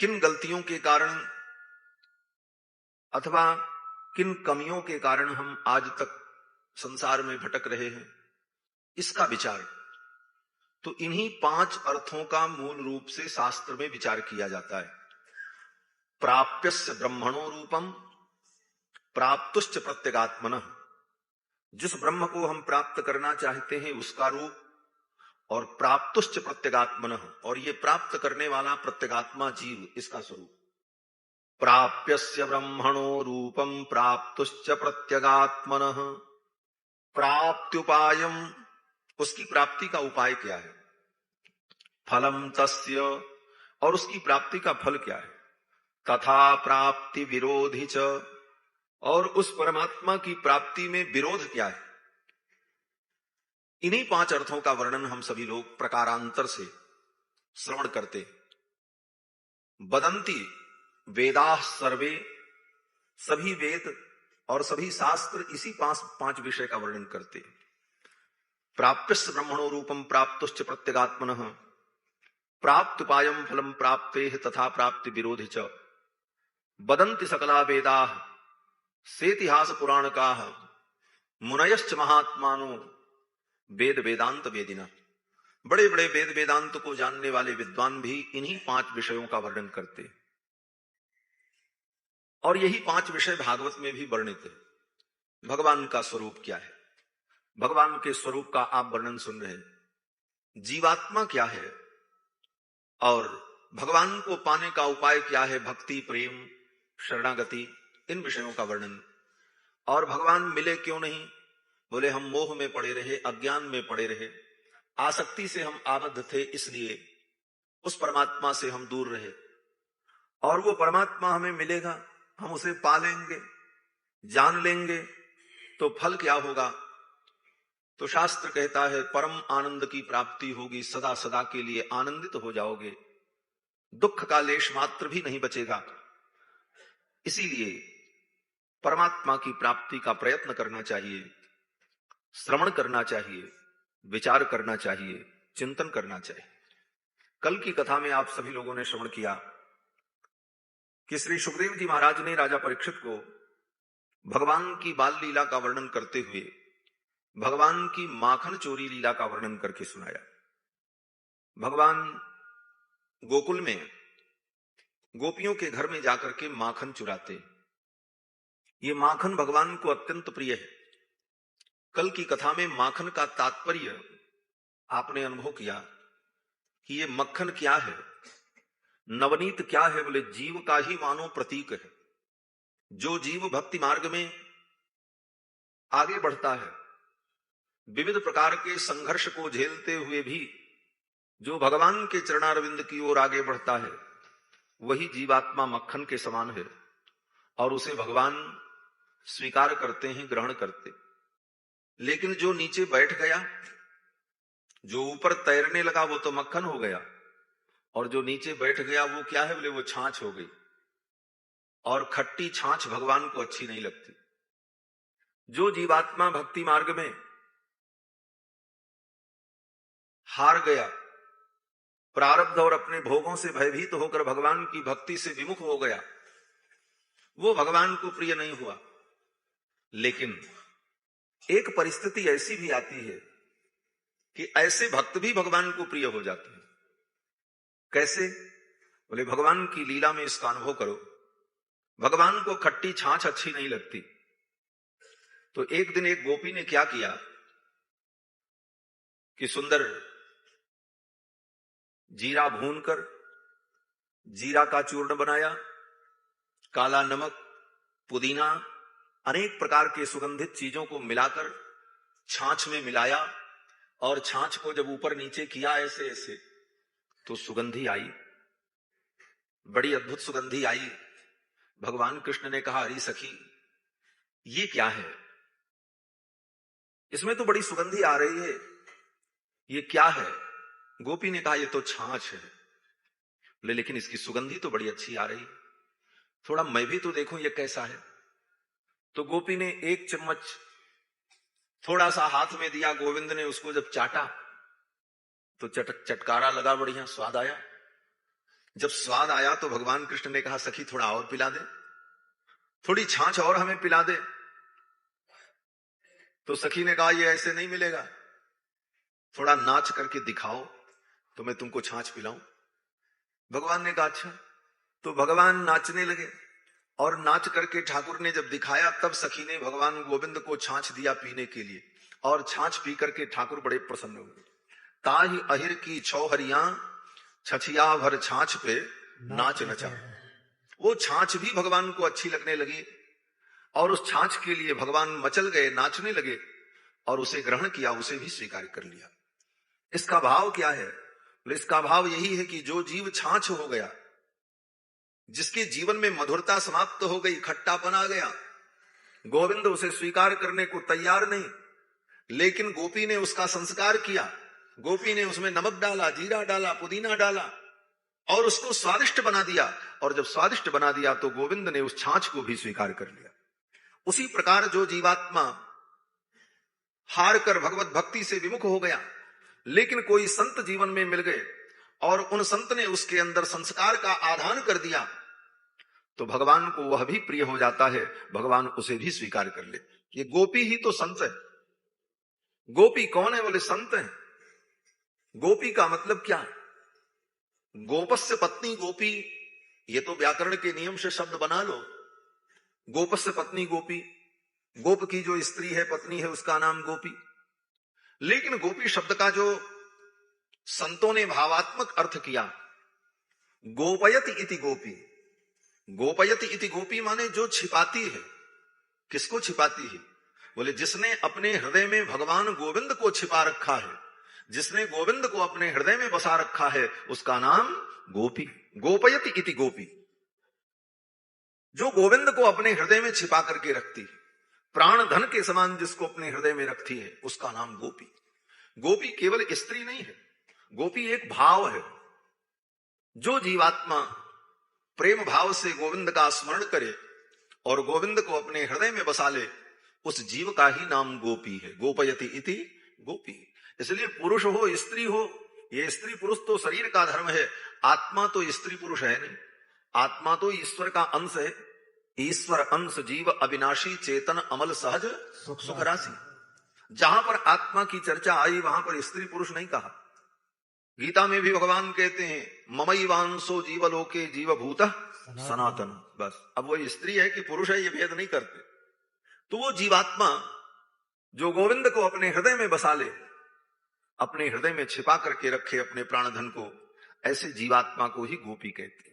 किन गलतियों के कारण अथवा किन कमियों के कारण हम आज तक संसार में भटक रहे हैं, इसका विचार तो इन्हीं 5 अर्थों का मूल रूप से शास्त्र में विचार किया जाता है। प्राप्यस्य ब्रह्मणो रूपम प्राप्तुश्च प्रत्यगात्मनः, जिस ब्रह्म को हम प्राप्त करना चाहते हैं उसका रूप, और प्राप्तुश्च प्रत्यगात्मनः, और ये प्राप्त करने वाला प्रत्यगात्मा जीव, इसका स्वरूप। प्राप्यस्य ब्रह्मणो रूपम प्राप्तुश्च प्रत्यगात्मनः प्राप्त्युपायम, उसकी प्राप्ति का उपाय क्या है। फलम तस्य, और उसकी प्राप्ति का फल क्या है। तथा प्राप्ति विरोधी च, और उस परमात्मा की प्राप्ति में विरोध क्या है। इन्हीं 5 अर्थों का वर्णन हम सभी लोग प्रकारांतर से श्रवण करते। वदंती वेदाः सर्वे, सभी वेद और सभी शास्त्र इसी 5 विषय का वर्णन करते। प्राप्यस्य ब्रह्मणो रूपम प्राप्तुश्च प्रत्यगात्मनः प्राप्त्युपायम फलम प्राप्तेः तथा प्राप्ति विरोधी च वदन्ति सकला वेदाः सेतिहास पुराणकाः मुनयश्च महात्मानो वेद वेदांत वेदिना। बड़े बड़े वेद वेदांत को जानने वाले विद्वान भी इन्हीं 5 विषयों का वर्णन करते, और यही 5 विषय भागवत में भी वर्णित है। भगवान का स्वरूप क्या है, भगवान के स्वरूप का आप वर्णन सुन रहे हैं। जीवात्मा क्या है और भगवान को पाने का उपाय क्या है, भक्ति, प्रेम, शरणागति, इन विषयों का वर्णन। और भगवान मिले क्यों नहीं, बोले हम मोह में पड़े रहे, अज्ञान में पड़े रहे, आसक्ति से हम आबद्ध थे, इसलिए उस परमात्मा से हम दूर रहे। और वो परमात्मा हमें मिलेगा, हम उसे पा लेंगे, जान लेंगे, तो फल क्या होगा। तो शास्त्र कहता है परम आनंद की प्राप्ति होगी, सदा सदा के लिए आनंदित हो जाओगे, दुख का लेश मात्र भी नहीं बचेगा। इसीलिए परमात्मा की प्राप्ति का प्रयत्न करना चाहिए, श्रवण करना चाहिए, विचार करना चाहिए, चिंतन करना चाहिए। कल की कथा में आप सभी लोगों ने श्रवण किया कि श्री सुखदेव जी महाराज ने राजा परीक्षित को भगवान की बाल लीला का वर्णन करते हुए भगवान की माखन चोरी लीला का वर्णन करके सुनाया। भगवान गोकुल में गोपियों के घर में जाकर के माखन चुराते। ये माखन भगवान को अत्यंत प्रिय है। कल की कथा में माखन का तात्पर्य आपने अनुभव किया कि ये मक्खन क्या है, नवनीत क्या है, बोले जीव का ही मानो प्रतीक है। जो जीव भक्ति मार्ग में आगे बढ़ता है, विविध प्रकार के संघर्ष को झेलते हुए भी जो भगवान के चरणारविंद की ओर आगे बढ़ता है, वही जीवात्मा मक्खन के समान है, और उसे भगवान स्वीकार करते हैं, ग्रहण करते। लेकिन जो नीचे बैठ गया, जो ऊपर तैरने लगा, वो तो मक्खन हो गया, और जो नीचे बैठ गया वो क्या है, बोले वो छाछ हो गई। और खट्टी छाछ भगवान को अच्छी नहीं लगती। जो जीवात्मा भक्ति मार्ग में हार गया, प्रारब्ध और अपने भोगों से भयभीत होकर भगवान की भक्ति से विमुख हो गया, वो भगवान को प्रिय नहीं हुआ। लेकिन एक परिस्थिति ऐसी भी आती है कि ऐसे भक्त भी भगवान को प्रिय हो जाते हैं। कैसे, बोले भगवान की लीला में इसका अनुभव करो। भगवान को खट्टी छाछ अच्छी नहीं लगती, तो एक दिन एक गोपी ने क्या किया कि सुंदर जीरा भूनकर जीरा का चूर्ण बनाया, काला नमक, पुदीना, अनेक प्रकार के सुगंधित चीजों को मिलाकर छाछ में मिलाया, और छाछ को जब ऊपर नीचे किया ऐसे ऐसे, तो सुगंधी आई, बड़ी अद्भुत सुगंधी आई। भगवान कृष्ण ने कहा, अरे सखी ये क्या है, इसमें तो बड़ी सुगंधी आ रही है, ये क्या है। गोपी ने कहा ये तो छाछ है। बोले लेकिन इसकी सुगंधी तो बड़ी अच्छी आ रही, थोड़ा मैं भी तो देखूं ये कैसा है। तो गोपी ने एक चम्मच थोड़ा सा हाथ में दिया, गोविंद ने उसको जब चाटा तो चटकारा लगा, बढ़िया स्वाद आया। जब स्वाद आया तो भगवान कृष्ण ने कहा सखी थोड़ा और पिला दे, थोड़ी छाछ और हमें पिला दे। तो सखी ने कहा ये ऐसे नहीं मिलेगा, थोड़ा नाच करके दिखाओ तो मैं तुमको छाछ पिलाऊं। भगवान ने कहा अच्छा। तो भगवान नाचने लगे और नाच करके ठाकुर ने जब दिखाया तब सखी ने भगवान गोविंद को छाछ दिया पीने के लिए, और छाछ पी करके ठाकुर बड़े प्रसन्न हुए। ताहि अहिर की छौहरिया छछिया भर छाछ पे नाच नचा। वो छाछ भी भगवान को अच्छी लगने लगी और उस छाछ के लिए भगवान मचल गए, नाचने लगे और उसे ग्रहण किया, उसे भी स्वीकार कर लिया। इसका भाव क्या है? इसका भाव यही है कि जो जीव छाछ हो गया, जिसके जीवन में मधुरता समाप्त हो गई, खट्टापन आ गया, गोविंद उसे स्वीकार करने को तैयार नहीं, लेकिन गोपी ने उसका संस्कार किया। गोपी ने उसमें नमक डाला, जीरा डाला, पुदीना डाला और उसको स्वादिष्ट बना दिया। और जब स्वादिष्ट बना दिया तो गोविंद ने उस छाछ को भी स्वीकार कर लिया। उसी प्रकार जो जीवात्मा हार कर भगवत भक्ति से विमुख हो गया, लेकिन कोई संत जीवन में मिल गए और उन संत ने उसके अंदर संस्कार का आधान कर दिया, तो भगवान को वह भी प्रिय हो जाता है, भगवान उसे भी स्वीकार कर ले। ये गोपी ही तो संत है। गोपी कौन है? बोले संत है। गोपी का मतलब क्या? गोपस्य पत्नी गोपी, ये तो व्याकरण के नियम से शब्द बना लो। गोपस्य पत्नी गोपी, गोप की जो स्त्री है, पत्नी है, उसका नाम गोपी। लेकिन गोपी शब्द का जो संतों ने भावात्मक अर्थ किया, गोपयति इति गोपी। गोपयति इति गोपी माने जो छिपाती है। किसको छिपाती है? बोले जिसने अपने हृदय में भगवान गोविंद को छिपा रखा है, जिसने गोविंद को अपने हृदय में बसा रखा है, उसका नाम गोपी। गोपयति इति गोपी, जो गोविंद को अपने हृदय में छिपा करके रखती है, प्राण धन के समान जिसको अपने हृदय में रखती है, उसका नाम गोपी। गोपी केवल स्त्री नहीं है, गोपी एक भाव है। जो जीवात्मा प्रेम भाव से गोविंद का स्मरण करे और गोविंद को अपने हृदय में बसा ले, उस जीव का ही नाम गोपी है। गोपयति इति गोपी। इसलिए पुरुष हो स्त्री हो, ये स्त्री पुरुष तो शरीर का धर्म है, आत्मा तो स्त्री पुरुष है नहीं। आत्मा तो ईश्वर का अंश है। ईश्वर अंश जीव अविनाशी चेतन अमल सहज सुख राशि। जहां पर आत्मा की चर्चा आई वहां पर स्त्री पुरुष नहीं कहा। गीता में भी भगवान कहते हैं ममैवांशो जीवलोके जीवभूतः सनातन। बस, अब वो स्त्री है कि पुरुष है ये भेद नहीं करते। तो वो जीवात्मा जो गोविंद को अपने हृदय में बसा ले, अपने हृदय में छिपा करके रखे अपने प्राण धन को, ऐसे जीवात्मा को ही गोपी कहते हैं।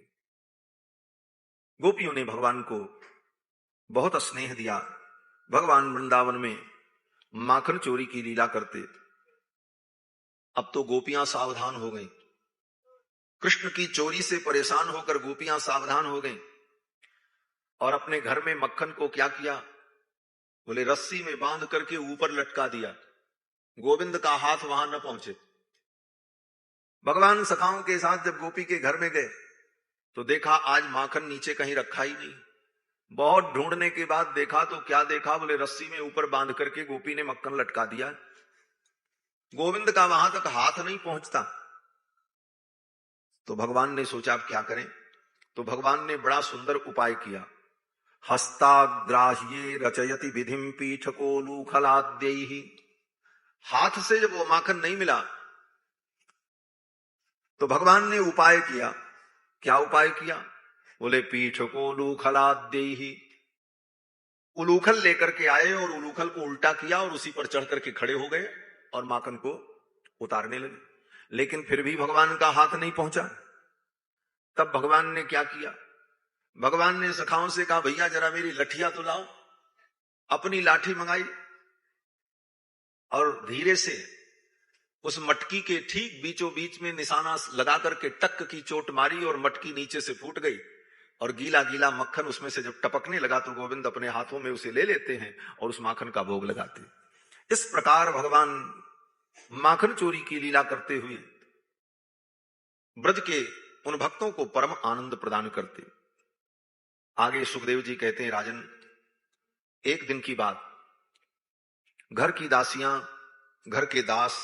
गोपियों ने भगवान को बहुत स्नेह दिया। भगवान वृंदावन में माखन चोरी की लीला करते। अब तो गोपियां सावधान हो गईं। कृष्ण की चोरी से परेशान होकर गोपियां सावधान हो गईं और अपने घर में मक्खन को क्या किया? बोले रस्सी में बांध करके ऊपर लटका दिया, गोविंद का हाथ वहां न पहुंचे। भगवान सखाओं के साथ जब गोपी के घर में गए तो देखा आज माखन नीचे कहीं रखा ही नहीं। बहुत ढूंढने के बाद देखा तो क्या देखा? बोले रस्सी में ऊपर बांध करके गोपी ने मक्खन लटका दिया, गोविंद का वहां तक हाथ नहीं पहुंचता। तो भगवान ने सोचा अब क्या करें? तो भगवान ने बड़ा सुंदर उपाय किया। हस्ताग्राह्ये रचयति विधिम पीठकोलूखलाद्यैहि। हाथ से जब वो माखन नहीं मिला तो भगवान ने उपाय किया। क्या उपाय किया? बोले पीठकोलूखलाद्यैहि। उलूखल लेकर के आए और उलूखल को उल्टा किया और उसी पर चढ़ करके खड़े हो गए और माखन को उतारने लगे। लेकिन फिर भी भगवान का हाथ नहीं पहुंचा। तब भगवान ने क्या किया? भगवान ने सखाओं से कहा भैया जरा मेरी लठिया तो लाओ। अपनी लाठी मंगाई और धीरे से उस मटकी के ठीक बीचों बीच में निशाना लगा करके टक की चोट मारी और मटकी नीचे से फूट गई और गीला गीला मक्खन उसमें से जब टपकने लगा तो गोविंद अपने हाथों में उसे ले लेते हैं और उस माखन का भोग लगाते। इस प्रकार भगवान माखन चोरी की लीला करते हुए ब्रज के उन भक्तों को परम आनंद प्रदान करते। आगे सुखदेव जी कहते हैं राजन, एक दिन की बात, घर की दासियां, घर के दास,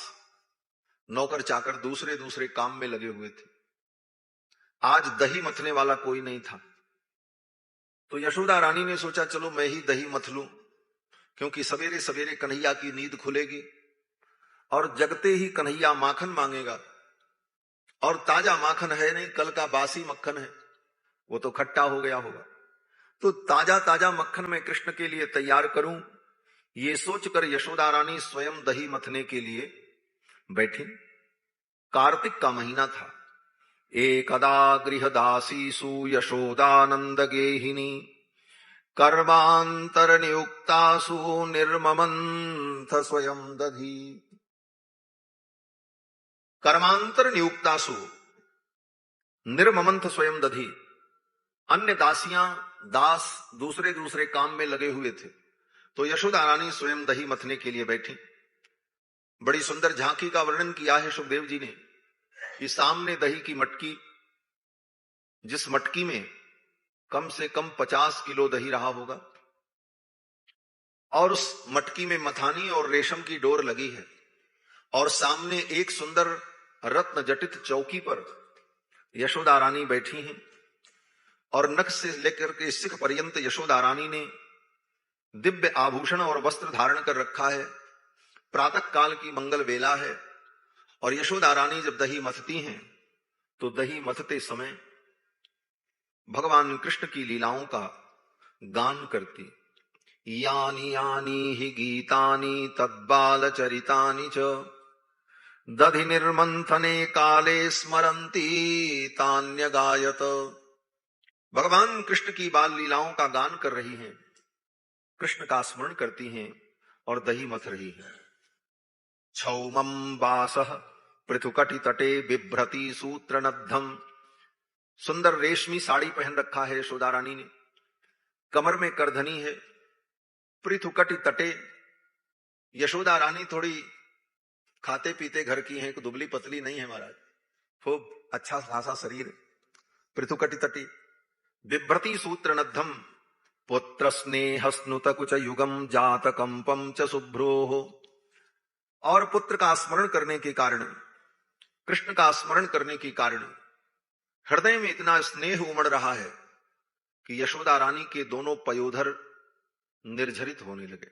नौकर चाकर दूसरे दूसरे काम में लगे हुए थे। आज दही मथने वाला कोई नहीं था। तो यशोदा रानी ने सोचा चलो मैं ही दही मथ लूं, क्योंकि सवेरे सवेरे कन्हैया की नींद खुलेगी और जगते ही कन्हैया माखन मांगेगा, और ताजा माखन है नहीं, कल का बासी मक्खन है, वो तो खट्टा हो गया होगा। तो ताजा ताजा मक्खन मैं कृष्ण के लिए तैयार करूं, ये सोचकर यशोदा रानी स्वयं दही मथने के लिए बैठी। कार्तिक का महीना था। एकदा गृहदासीसु यशोदानंद गेहिनी कर्मांतर नियुक्तासु निर्ममंथ स्वयं दधी। कर्मांतर नियुक्तासु निर्ममंथ स्वयं दधी। अन्य दासियां दास दूसरे दूसरे काम में लगे हुए थे, तो यशोदा रानी स्वयं दही मथने के लिए बैठी। बड़ी सुंदर झांकी का वर्णन किया है सुखदेव जी ने कि सामने दही की मटकी, जिस मटकी में कम से कम 50 किलो दही रहा होगा, और उस मटकी में मथानी और रेशम की डोर लगी है, और सामने एक सुंदर रत्न जटित चौकी पर यशोदा रानी बैठी हैं, और नख से लेकर के सिख पर्यंत यशोदा रानी ने दिव्य आभूषण और वस्त्र धारण कर रखा है। प्रातः काल की मंगल वेला है, और यशोदा रानी जब दही मथती हैं तो दही मथते समय भगवान कृष्ण की लीलाओं का गान करती। यानी यानी हि गीतानि तद्बाल चरितानि च दधि निर्मंथने काले स्मरंती तान्य गायत। भगवान कृष्ण की बाल लीलाओं का गान कर रही हैं, कृष्ण का स्मरण करती हैं और दही मथ रही हैं। क्षौमं वासः पृथुकटि तटे बिभ्रति सूत्र नद्धम। सुंदर रेशमी साड़ी पहन रखा है यशोदा रानी ने, कमर में करधनी है। पृथुकटि तटे, यशोदा रानी थोड़ी खाते पीते घर की हैं, दुबली पतली नहीं है महाराज, खूब अच्छा खासा शरीर। पृथुकटि तटी बिभ्रति सूत्र नद्धम पुत्र स्नेह स्नुत कुच युगम जात कंपम च शुभ्रोः। और पुत्र का स्मरण करने के कारण, कृष्ण का स्मरण करने के कारण हृदय में इतना स्नेह उमड़ रहा है कि यशोदा रानी के दोनों पयोधर निर्झरित होने लगे।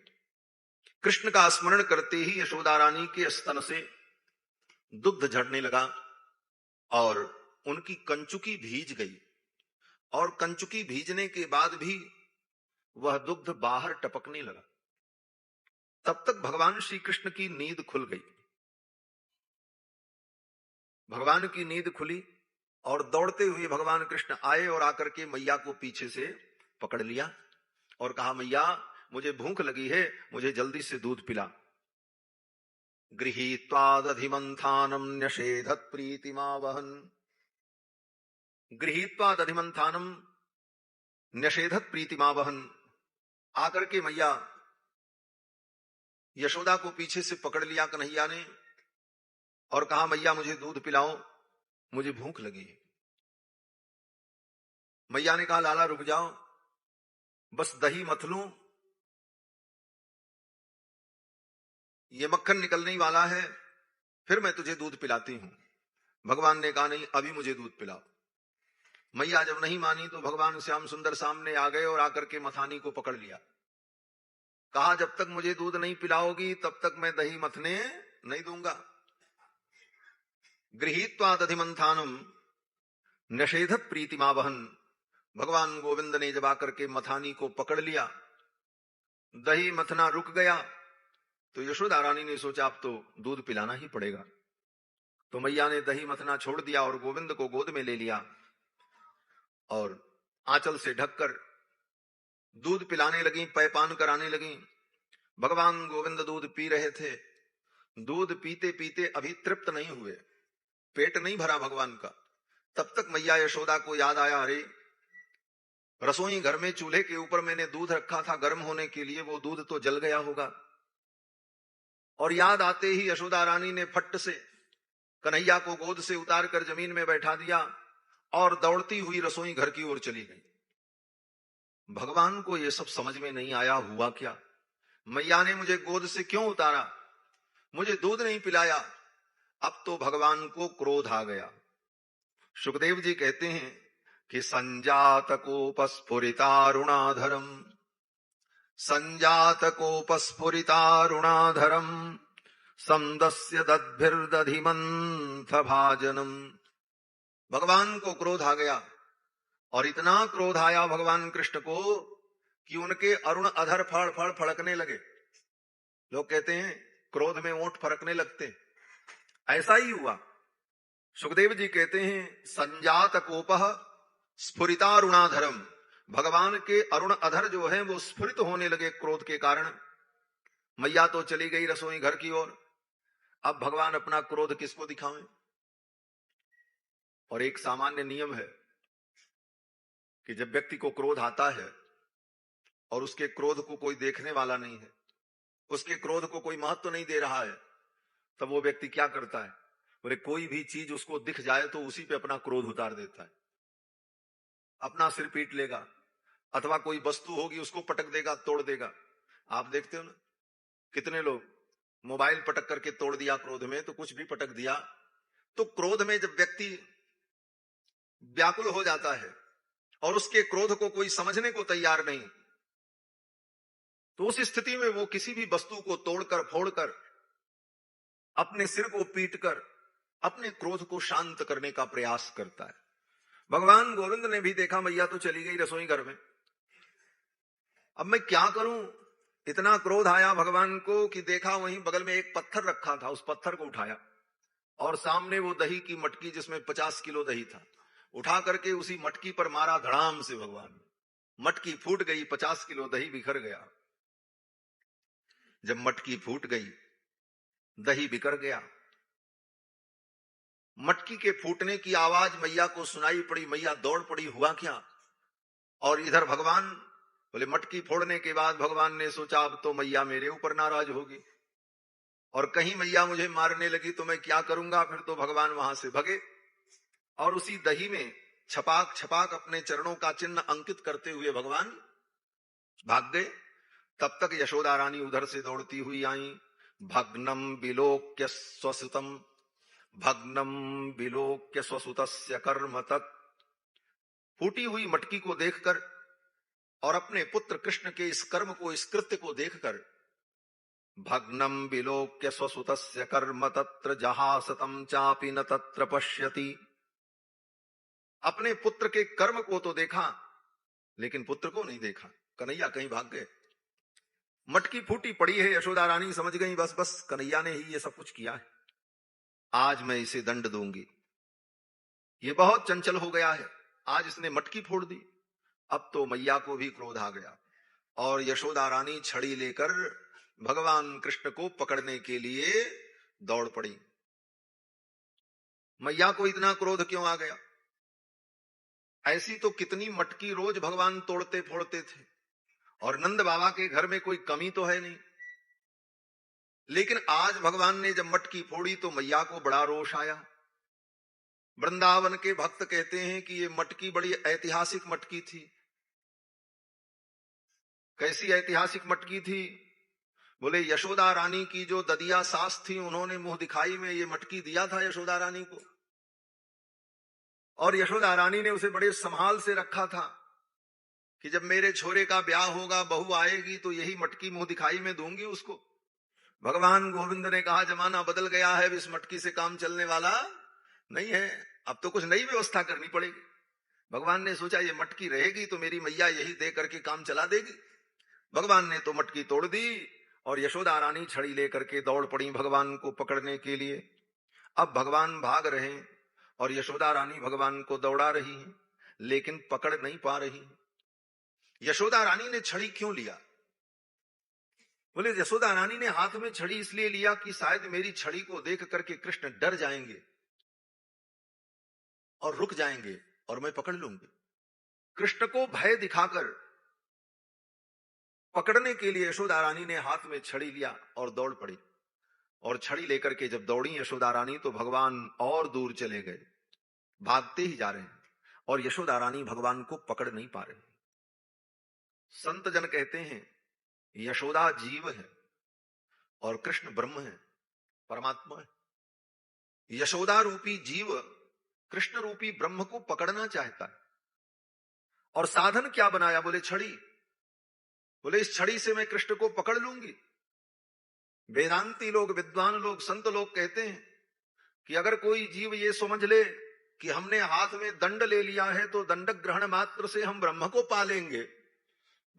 कृष्ण का स्मरण करते ही यशोदा रानी के स्तन से दुग्ध झड़ने लगा, और उनकी कंचुकी भीज गई, और कंचुकी भीजने के बाद भी वह दुग्ध बाहर टपकने लगा। तब तक भगवान श्री कृष्ण की नींद खुल गई। भगवान की नींद खुली और दौड़ते हुए भगवान कृष्ण आए और आकर के मैया को पीछे से पकड़ लिया और कहा, मैया मुझे भूख लगी है, मुझे जल्दी से दूध पिला। गृहीत्वा दधिमंथानम न्यषेधत प्रीतिमावहन। गृहीत्वा दधिमंथानम न्यषेधत प्रीतिमावहन। आकर के मैया यशोदा को पीछे से पकड़ लिया कन्हैया ने और कहा, मैया मुझे दूध पिलाओ, मुझे भूख लगी है। मैया ने कहा, लाला रुक जाओ, बस दही मथ लूं, ये मक्खन निकलने वाला है, फिर मैं तुझे दूध पिलाती हूं। भगवान ने कहा, नहीं अभी मुझे दूध पिलाओ। मैया जब नहीं मानी तो भगवान श्याम सुंदर सामने आ गए और आकर के मथानी को पकड़ लिया। कहा, जब तक मुझे दूध नहीं पिलाओगी तब तक मैं दही मथने नहीं दूंगा। गृहीत्वा दधिमंथानम निषेधत प्रीतिमावहन। भगवान गोविंद ने जब आकर के मथानी को पकड़ लिया, दही मथना रुक गया, तो यशोदा रानी ने सोचा अब तो दूध पिलाना ही पड़ेगा। तो मैया ने दही मथना छोड़ दिया और गोविंद को गोद में ले लिया और आंचल से ढककर दूध पिलाने लगी, पैपान कराने लगी। भगवान गोविंद दूध पी रहे थे। दूध पीते पीते अभी तृप्त नहीं हुए, पेट नहीं भरा भगवान का। तब तक मैया यशोदा को याद आया, अरे रसोई घर में चूल्हे के ऊपर मैंने दूध रखा था गर्म होने के लिए, वो दूध तो जल गया होगा। और याद आते ही यशोदा रानी ने फट से कन्हैया को गोद से उतार कर जमीन में बैठा दिया और दौड़ती हुई रसोई घर की ओर चली गई। भगवान को यह सब समझ में नहीं आया, हुआ क्या, मैया ने मुझे गोद से क्यों उतारा, मुझे दूध नहीं पिलाया। अब तो भगवान को क्रोध आ गया। सुखदेव जी कहते हैं कि संजात कोपस्फुरितारुणाधरम, संजात कोपस्फुरितारुणाधरम समदस्य दद्भिर्दधिमंथ भाजनम। भगवान को क्रोध आ गया, और इतना क्रोध आया भगवान कृष्ण को कि उनके अरुण अधर फड़ फड़ फड़कने लगे। लोग कहते हैं क्रोध में ओंठ फड़कने लगते, ऐसा ही हुआ। सुखदेव जी कहते हैं संजात कोपः स्फुरितारुणाधरम, भगवान के अरुण अधर जो है वो स्फुरित होने लगे क्रोध के कारण। मैया तो चली गई रसोई घर की ओर, अब भगवान अपना क्रोध किसको दिखावें। और एक सामान्य नियम है कि जब व्यक्ति को क्रोध आता है और उसके क्रोध को कोई देखने वाला नहीं है, उसके क्रोध को कोई महत्व नहीं दे रहा है, तब वो व्यक्ति क्या करता है, बोले कोई भी चीज उसको दिख जाए तो उसी पे अपना क्रोध उतार देता है, अपना सिर पीट लेगा, अथवा कोई वस्तु होगी उसको पटक देगा, तोड़ देगा। आप देखते हो ना, कितने लोग मोबाइल पटक करके तोड़ दिया क्रोध में, तो कुछ भी पटक दिया। तो क्रोध में जब व्यक्ति व्याकुल हो जाता है और उसके क्रोध को कोई समझने को तैयार नहीं, तो उस स्थिति में वो किसी भी वस्तु को तोड़कर फोड़कर, अपने सिर को पीटकर अपने क्रोध को शांत करने का प्रयास करता है। भगवान गोविंद ने भी देखा मैया तो चली गई रसोई घर में, अब मैं क्या करूं। इतना क्रोध आया भगवान को कि देखा वहीं बगल में एक पत्थर रखा था, उस पत्थर को उठाया और सामने वो दही की मटकी जिसमें 50 किलो दही था, उठा करके उसी मटकी पर मारा धड़ाम से। भगवान, मटकी फूट गई, 50 किलो दही बिखर गया। जब मटकी फूट गई, दही बिखर गया, मटकी के फूटने की आवाज मैया को सुनाई पड़ी, मैया दौड़ पड़ी, हुआ क्या। और इधर भगवान बोले, मटकी फोड़ने के बाद भगवान ने सोचा अब तो मैया मेरे ऊपर नाराज होगी और कहीं मैया मुझे मारने लगी तो मैं क्या करूंगा। फिर तो भगवान वहां से भगे और उसी दही में छपाक छपाक अपने चरणों का चिन्ह अंकित करते हुए भगवान भाग गए। तब तक यशोदा रानी उधर से दौड़ती हुई आई। भग्नम विलोक्य स्वसुतम, भग्नम विलोक्य स्वसुतस्य कर्म तत्, फूटी हुई मटकी को देखकर और अपने पुत्र कृष्ण के इस कर्म को, इस कृत्य को देखकर, भग्नम विलोक्य स्वसुतस्य कर्म तत्र जहासतम चापि न तत्र पश्यति, अपने पुत्र के कर्म को तो देखा लेकिन पुत्र को नहीं देखा। कन्हैया कहीं भाग गए। मटकी फूटी पड़ी है, यशोदा रानी समझ गई बस बस कन्हैया ने ही ये सब कुछ किया है, आज मैं इसे दंड दूंगी। ये बहुत चंचल हो गया है, आज इसने मटकी फोड़ दी। अब तो मैया को भी क्रोध आ गया और यशोदा रानी छड़ी लेकर भगवान कृष्ण को पकड़ने के लिए दौड़ पड़ी। मैया को इतना क्रोध क्यों आ गया? ऐसी तो कितनी मटकी रोज भगवान तोड़ते फोड़ते थे और नंद बाबा के घर में कोई कमी तो है नहीं, लेकिन आज भगवान ने जब मटकी फोड़ी तो मैया को बड़ा रोष आया। वृंदावन के भक्त कहते हैं कि ये मटकी बड़ी ऐतिहासिक मटकी थी। कैसी ऐतिहासिक मटकी थी? बोले यशोदा रानी की जो ददिया सास थी, उन्होंने मुंह दिखाई में ये मटकी दिया था यशोदा रानी को, और यशोदा रानी ने उसे बड़े संभाल से रखा था कि जब मेरे छोरे का ब्याह होगा, बहू आएगी तो यही मटकी मुंह दिखाई में दूंगी उसको। भगवान गोविंद ने कहा जमाना बदल गया है, इस मटकी से काम चलने वाला नहीं है, अब तो कुछ नई व्यवस्था करनी पड़ेगी। भगवान ने सोचा ये मटकी रहेगी तो मेरी मैया यही दे करके काम चला देगी। भगवान ने तो मटकी तोड़ दी और यशोदा रानी छड़ी लेकर के दौड़ पड़ी भगवान को पकड़ने के लिए। अब भगवान भाग रहे हैं और यशोदा रानी भगवान को दौड़ा रही है, लेकिन पकड़ नहीं पा रही। यशोदा रानी ने छड़ी क्यों लिया? बोले यशोदा रानी ने हाथ में छड़ी इसलिए लिया कि शायद मेरी छड़ी को देख करके कृष्ण डर जाएंगे और रुक जाएंगे और मैं पकड़ लूंगी। कृष्ण को भय दिखाकर पकड़ने के लिए यशोदा रानी ने हाथ में छड़ी लिया और दौड़ पड़ी। और छड़ी लेकर के जब दौड़ी यशोदा रानी तो भगवान और दूर चले गए, भागते ही जा रहे हैं और यशोदा रानी भगवान को पकड़ नहीं पा रहे। संत जन कहते हैं यशोदा जीव है और कृष्ण ब्रह्म है, परमात्मा है। यशोदा रूपी जीव कृष्ण रूपी ब्रह्म को पकड़ना चाहता है। और साधन क्या बनाया? बोले छड़ी। बोले इस छड़ी से मैं कृष्ण को पकड़ लूंगी। वेदांती लोग, विद्वान लोग, संत लोग कहते हैं कि अगर कोई जीव ये समझ ले कि हमने हाथ में दंड ले लिया है तो दंड ग्रहण मात्र से हम ब्रह्म को पा लेंगे,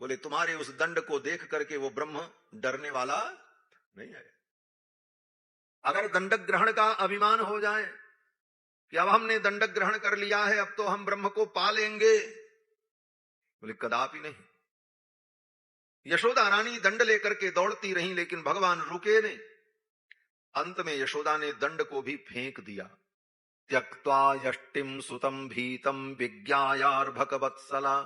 बोले तुम्हारे उस दंड को देख करके वो ब्रह्म डरने वाला नहीं है। अगर दंड ग्रहण का अभिमान हो जाए कि अब हमने दंड ग्रहण कर लिया है, अब तो हम ब्रह्म को पा लेंगे, बोले कदापि नहीं। यशोदा रानी दंड लेकर के दौड़ती रही, लेकिन भगवान रुके नहीं। अंत में यशोदा ने दंड को भी फेंक दिया। त्यक्त्वा यष्टिम सुतम भीतम विज्ञायार्भक वत्सला।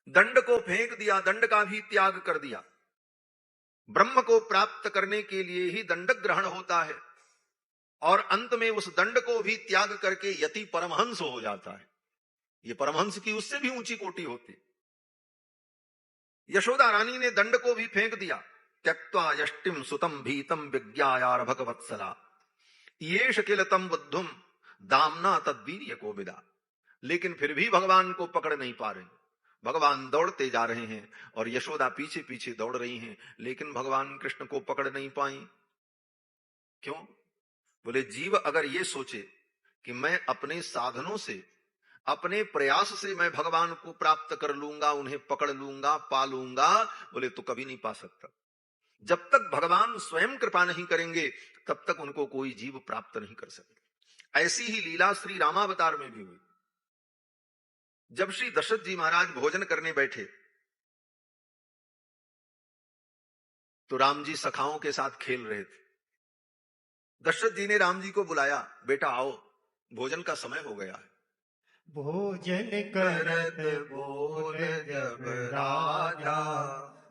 दंड को फेंक दिया, दंड का भी त्याग कर दिया। ब्रह्म को प्राप्त करने के लिए ही दंड ग्रहण होता है, और अंत में उस दंड को भी त्याग करके यति परमहंस हो जाता है। ये परमहंस की उससे भी ऊंची कोटि होती। यशोदा रानी ने दंड को भी फेंक दिया। त्यक्त्वा यष्टिम सुतम भीतम विज्ञायार्भक वत्सला येष किल तम बुद्धुम दामना तद्वीर्य को विदा। लेकिन फिर भी भगवान को पकड़ नहीं पा रहे। भगवान दौड़ते जा रहे हैं और यशोदा पीछे पीछे दौड़ रही हैं, लेकिन भगवान कृष्ण को पकड़ नहीं पाई। क्यों? बोले जीव अगर ये सोचे कि मैं अपने साधनों से, अपने प्रयास से मैं भगवान को प्राप्त कर लूंगा, उन्हें पकड़ लूंगा, पा लूंगा, बोले तो कभी नहीं पा सकता। जब तक भगवान स्वयं कृपा नहीं करेंगे तब तक उनको कोई जीव प्राप्त नहीं कर सकता। ऐसी ही लीला श्री रामावतार में भी हुई। जब श्री दशरथ जी महाराज भोजन करने बैठे तो राम जी सखाओं के साथ खेल रहे थे। दशरथ जी ने राम जी को बुलाया, बेटा आओ, भोजन का समय हो गया है। भोजन करत बोल जब राजा,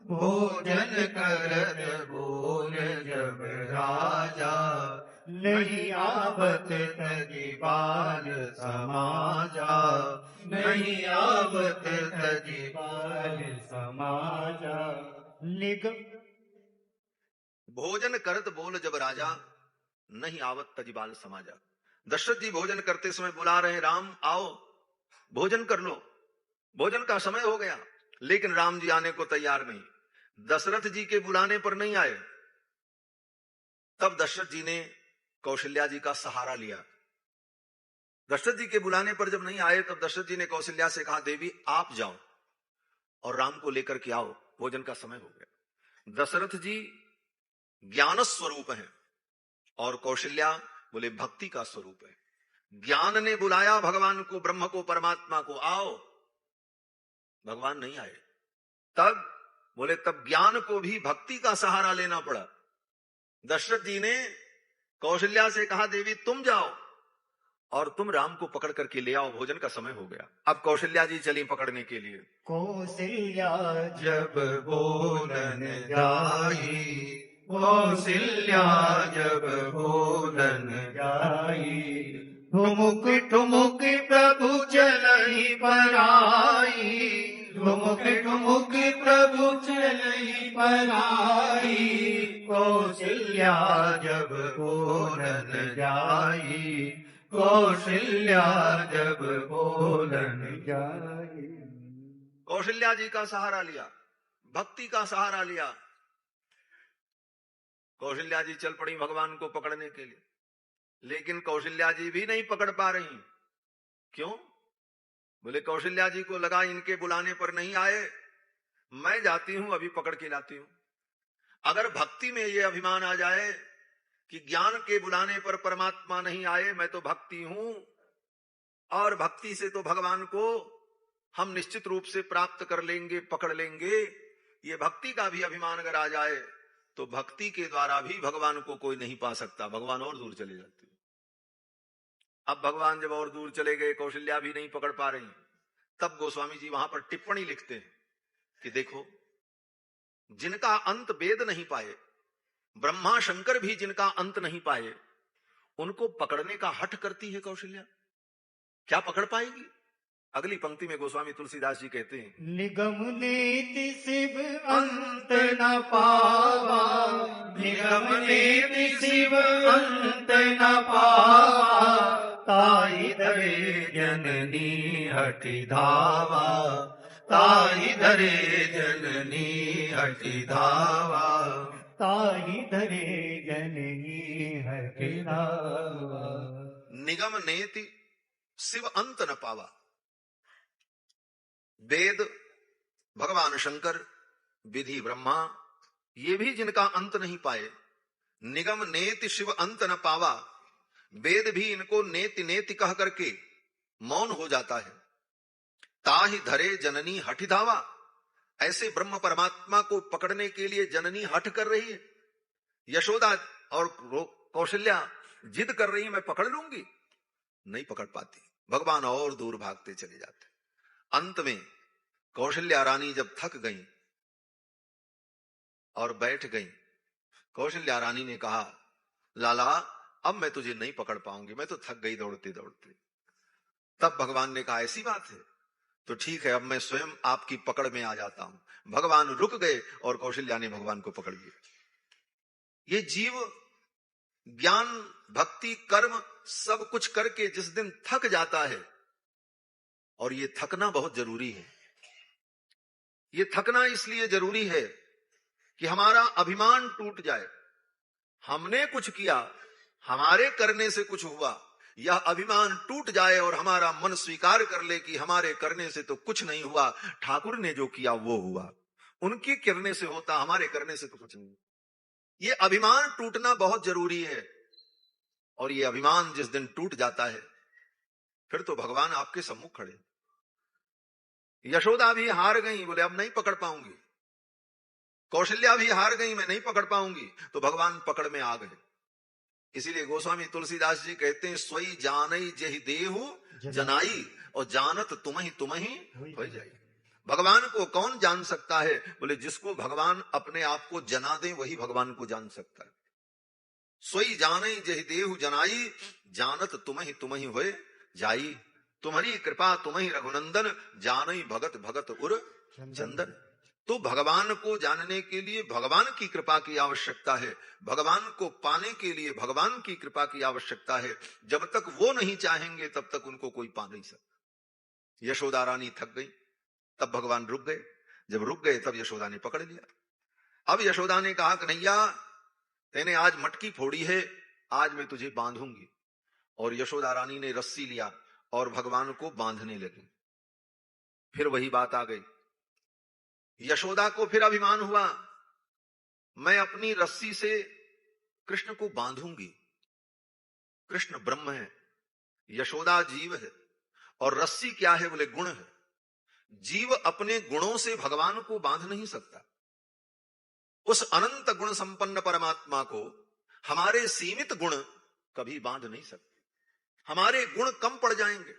भोजन करत बोल जब राजा, नहीं आवत तजी बाल समाजा, नहीं आवत तजी बाल समाजा। भोजन करत बोल जब राजा, नहीं आवत तजिबाल समाजा। दशरथ जी भोजन करते समय बुला रहे हैं, राम आओ भोजन कर लो, भोजन का समय हो गया। लेकिन राम जी आने को तैयार नहीं। दशरथ जी के बुलाने पर नहीं आए। तब दशरथ जी ने कौशल्या जी का सहारा लिया। दशरथ जी के बुलाने पर जब नहीं आए तब दशरथ जी ने कौशल्या से कहा, देवी आप जाओ और राम को लेकर के आओ, भोजन का समय हो गया। दशरथ जी ज्ञान स्वरूप है और कौशल्या बोले भक्ति का स्वरूप है। ज्ञान ने बुलाया भगवान को, ब्रह्म को, परमात्मा को, आओ, भगवान नहीं आए। तब बोले तब ज्ञान को भी भक्ति का सहारा लेना पड़ा। दशरथ जी ने कौशल्या से कहा, देवी तुम जाओ और तुम राम को पकड़ करके ले आओ, भोजन का समय हो गया। अब कौशल्या जी चली पकड़ने के लिए। कौशल्या जब बोलन जाई, कौशल्या जब बोलन जाई, ठुमुक ठुमुक प्रभु चलई पराई, ठुमुक ठुमुक प्रभु चलई पराई, कौशल्या जब बोलन जाई, कौशल्या जब बोलन जाई। कौशल्या जी का सहारा लिया, भक्ति का सहारा लिया। कौशल्या जी चल पड़ी भगवान को पकड़ने के लिए, लेकिन कौशल्या जी भी नहीं पकड़ पा रही। क्यों? बोले कौशल्या जी को लगा इनके बुलाने पर नहीं आए, मैं जाती हूं अभी पकड़ के लाती हूं। अगर भक्ति में ये अभिमान आ जाए कि ज्ञान के बुलाने पर परमात्मा नहीं आए, मैं तो भक्ति हूं और भक्ति से तो भगवान को हम निश्चित रूप से प्राप्त कर लेंगे, पकड़ लेंगे, ये भक्ति का भी अभिमान अगर आ जाए तो भक्ति के द्वारा भी भगवान को कोई नहीं पा सकता, भगवान और दूर चले जाते। अब भगवान जब और दूर चले गए, कौशल्या भी नहीं पकड़ पा रही, तब गोस्वामी जी वहां पर टिप्पणी लिखते हैं कि देखो, जिनका अंत वेद नहीं पाए, ब्रह्मा शंकर भी जिनका अंत नहीं पाए, उनको पकड़ने का हठ करती है कौशल्या। क्या पकड़ पाएगी? अगली पंक्ति में गोस्वामी तुलसीदास जी कहते हैं, निगम नीति शिव अंत न पावा, निगम नीति शिव अंत न पावा, ताई धरे जननी हठि धावा, ताई धरे जननी हठि धावा, ताई धरे जननी हठि धावा। निगम नेति शिव अंत न पावा। वेद, भगवान शंकर, विधि ब्रह्मा, ये भी जिनका अंत नहीं पाए, निगम नेति शिव अंत न पावा, वेद भी इनको नेति नेति कह करके मौन हो जाता है। ताहि धरे जननी हठि धावा, ऐसे ब्रह्म परमात्मा को पकड़ने के लिए जननी हठ कर रही है। यशोदा और कौशल्या जिद कर रही है, मैं पकड़ लूंगी, नहीं पकड़ पाती। भगवान और दूर भागते चले जाते। अंत में कौशल्या रानी जब थक गई और बैठ गई, कौशल्या रानी ने कहा, लाला अब मैं तुझे नहीं पकड़ पाऊंगी, मैं तो थक गई दौड़ते दौड़ते। तब भगवान ने कहा, ऐसी बात है तो ठीक है, अब मैं स्वयं आपकी पकड़ में आ जाता हूं। भगवान रुक गए और कौशल्या ने भगवान को पकड़ लिया। ये जीव ज्ञान, भक्ति, कर्म सब कुछ करके जिस दिन थक जाता है, और ये थकना बहुत जरूरी है। ये थकना इसलिए जरूरी है कि हमारा अभिमान टूट जाए। हमने कुछ किया, हमारे करने से कुछ हुआ, यह अभिमान टूट जाए और हमारा मन स्वीकार कर ले कि हमारे करने से तो कुछ नहीं हुआ, ठाकुर ने जो किया वो हुआ, उनकी करने से होता, हमारे करने से तो कुछ नहीं। ये अभिमान टूटना बहुत जरूरी है। और ये अभिमान जिस दिन टूट जाता है, फिर तो भगवान आपके सम्मुख खड़े। यशोदा भी हार गई, बोले अब नहीं पकड़ पाऊंगी। कौशल्या भी हार गई, मैं नहीं पकड़ पाऊंगी, तो भगवान पकड़ में आ गए। इसीलिए गोस्वामी तुलसीदास जी कहते हैं, सोई जानई जेहि देहु जनाई, और जानत तुम्हि हो जाई। भगवान को कौन जान सकता है? बोले जिसको भगवान अपने आप को जना दे, वही भगवान को जान सकता है। सोई जानई जेहि देहु जनाई, जानत तुम्हि होए जाई। तुम्हारी कृपा तुम्हि रघुनंदन, जानई भगत भगत उर चंदन। तो भगवान को जानने के लिए भगवान की कृपा की आवश्यकता है, भगवान को पाने के लिए भगवान की कृपा की आवश्यकता है। जब तक वो नहीं चाहेंगे तब तक उनको कोई पा नहीं सकता। यशोदा रानी थक गई, तब भगवान रुक गए। जब रुक गए तब यशोदा ने पकड़ लिया। अब यशोदा ने कहा, कन्हैया तेने आज मटकी फोड़ी है, आज मैं तुझे बांधूंगी। और यशोदा रानी ने रस्सी लिया और भगवान को बांधने लगी। फिर वही बात आ गई, यशोदा को फिर अभिमान हुआ, मैं अपनी रस्सी से कृष्ण को बांधूंगी। कृष्ण ब्रह्म है, यशोदा जीव है, और रस्सी क्या है? बोले गुण है। जीव अपने गुणों से भगवान को बांध नहीं सकता। उस अनंत गुण संपन्न परमात्मा को हमारे सीमित गुण कभी बांध नहीं सकते। हमारे गुण कम पड़ जाएंगे।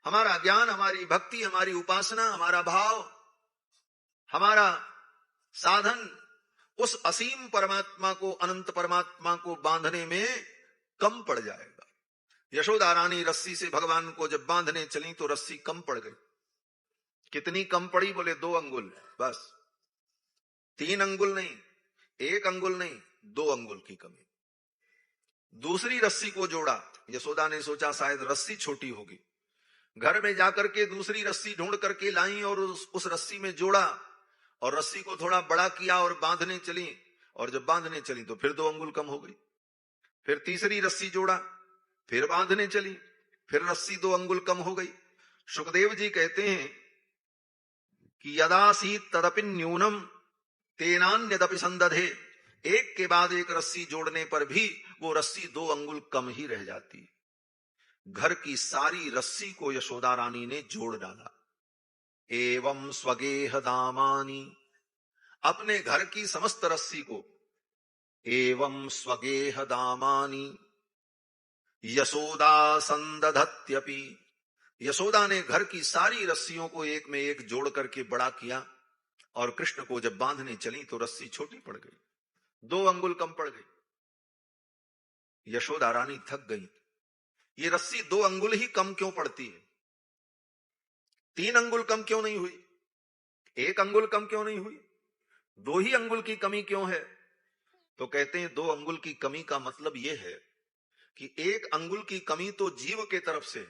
हमारा ज्ञान, हमारी भक्ति, हमारी उपासना, हमारा भाव, हमारा साधन उस असीम परमात्मा को, अनंत परमात्मा को बांधने में कम पड़ जाएगा। यशोदा रानी रस्सी से भगवान को जब बांधने चली तो रस्सी कम पड़ गई। कितनी कम पड़ी? बोले 2 अंगुल, बस 3 अंगुल नहीं, 1 अंगुल नहीं, 2 अंगुल की कमी। दूसरी रस्सी को जोड़ा। यशोदा ने सोचा शायद रस्सी छोटी होगी। घर में जाकर के दूसरी रस्सी ढूंढ करके लाई और उस रस्सी में जोड़ा, और रस्सी को थोड़ा बड़ा किया और बांधने चली। और जब बांधने चली तो फिर 2 अंगुल कम हो गई। फिर तीसरी रस्सी जोड़ा, फिर बांधने चली, फिर रस्सी 2 अंगुल कम हो गई। सुखदेव जी कहते हैं कि यदासी तदपि न्यूनम तेनान्यदपि संदधे। एक के बाद एक रस्सी जोड़ने पर भी वो रस्सी 2 अंगुल कम ही रह जाती। घर की सारी रस्सी को यशोदा रानी ने जोड़ डाला। एवं स्वगेह दामानी, अपने घर की समस्त रस्सी को, एवं स्वगेह दामानी यशोदा संदधत्यपि। यशोदा ने घर की सारी रस्सियों को एक में एक जोड़ करके बड़ा किया, और कृष्ण को जब बांधने चली तो रस्सी छोटी पड़ गई, 2 अंगुल कम पड़ गई। यशोदा रानी थक गई। ये रस्सी 2 अंगुल ही कम क्यों पड़ती है? 3 अंगुल कम क्यों नहीं हुई? 1 अंगुल कम क्यों नहीं हुई? 2 ही अंगुल की कमी क्यों है? तो कहते हैं 2 अंगुल की कमी का मतलब यह है कि एक अंगुल की कमी तो जीव के तरफ से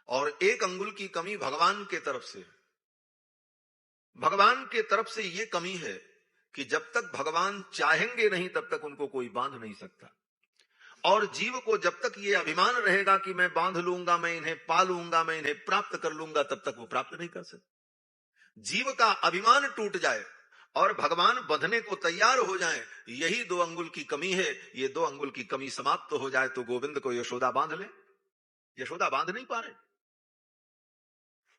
और एक अंगुल की कमी भगवान के तरफ से। भगवान के तरफ से यह कमी है कि जब तक भगवान चाहेंगे नहीं तब तक उनको कोई बांध नहीं सकता, और जीव को जब तक ये अभिमान रहेगा कि मैं बांध लूंगा, मैं इन्हें पालूंगा, मैं इन्हें प्राप्त कर लूंगा, तब तक वो प्राप्त नहीं कर सकते। जीव का अभिमान टूट जाए और भगवान बंधने को तैयार हो जाए, यही 2 अंगुल की कमी है। ये 2 अंगुल की कमी समाप्त हो जाए तो गोविंद को यशोदा बांध ले। यशोदा बांध नहीं पा रहे।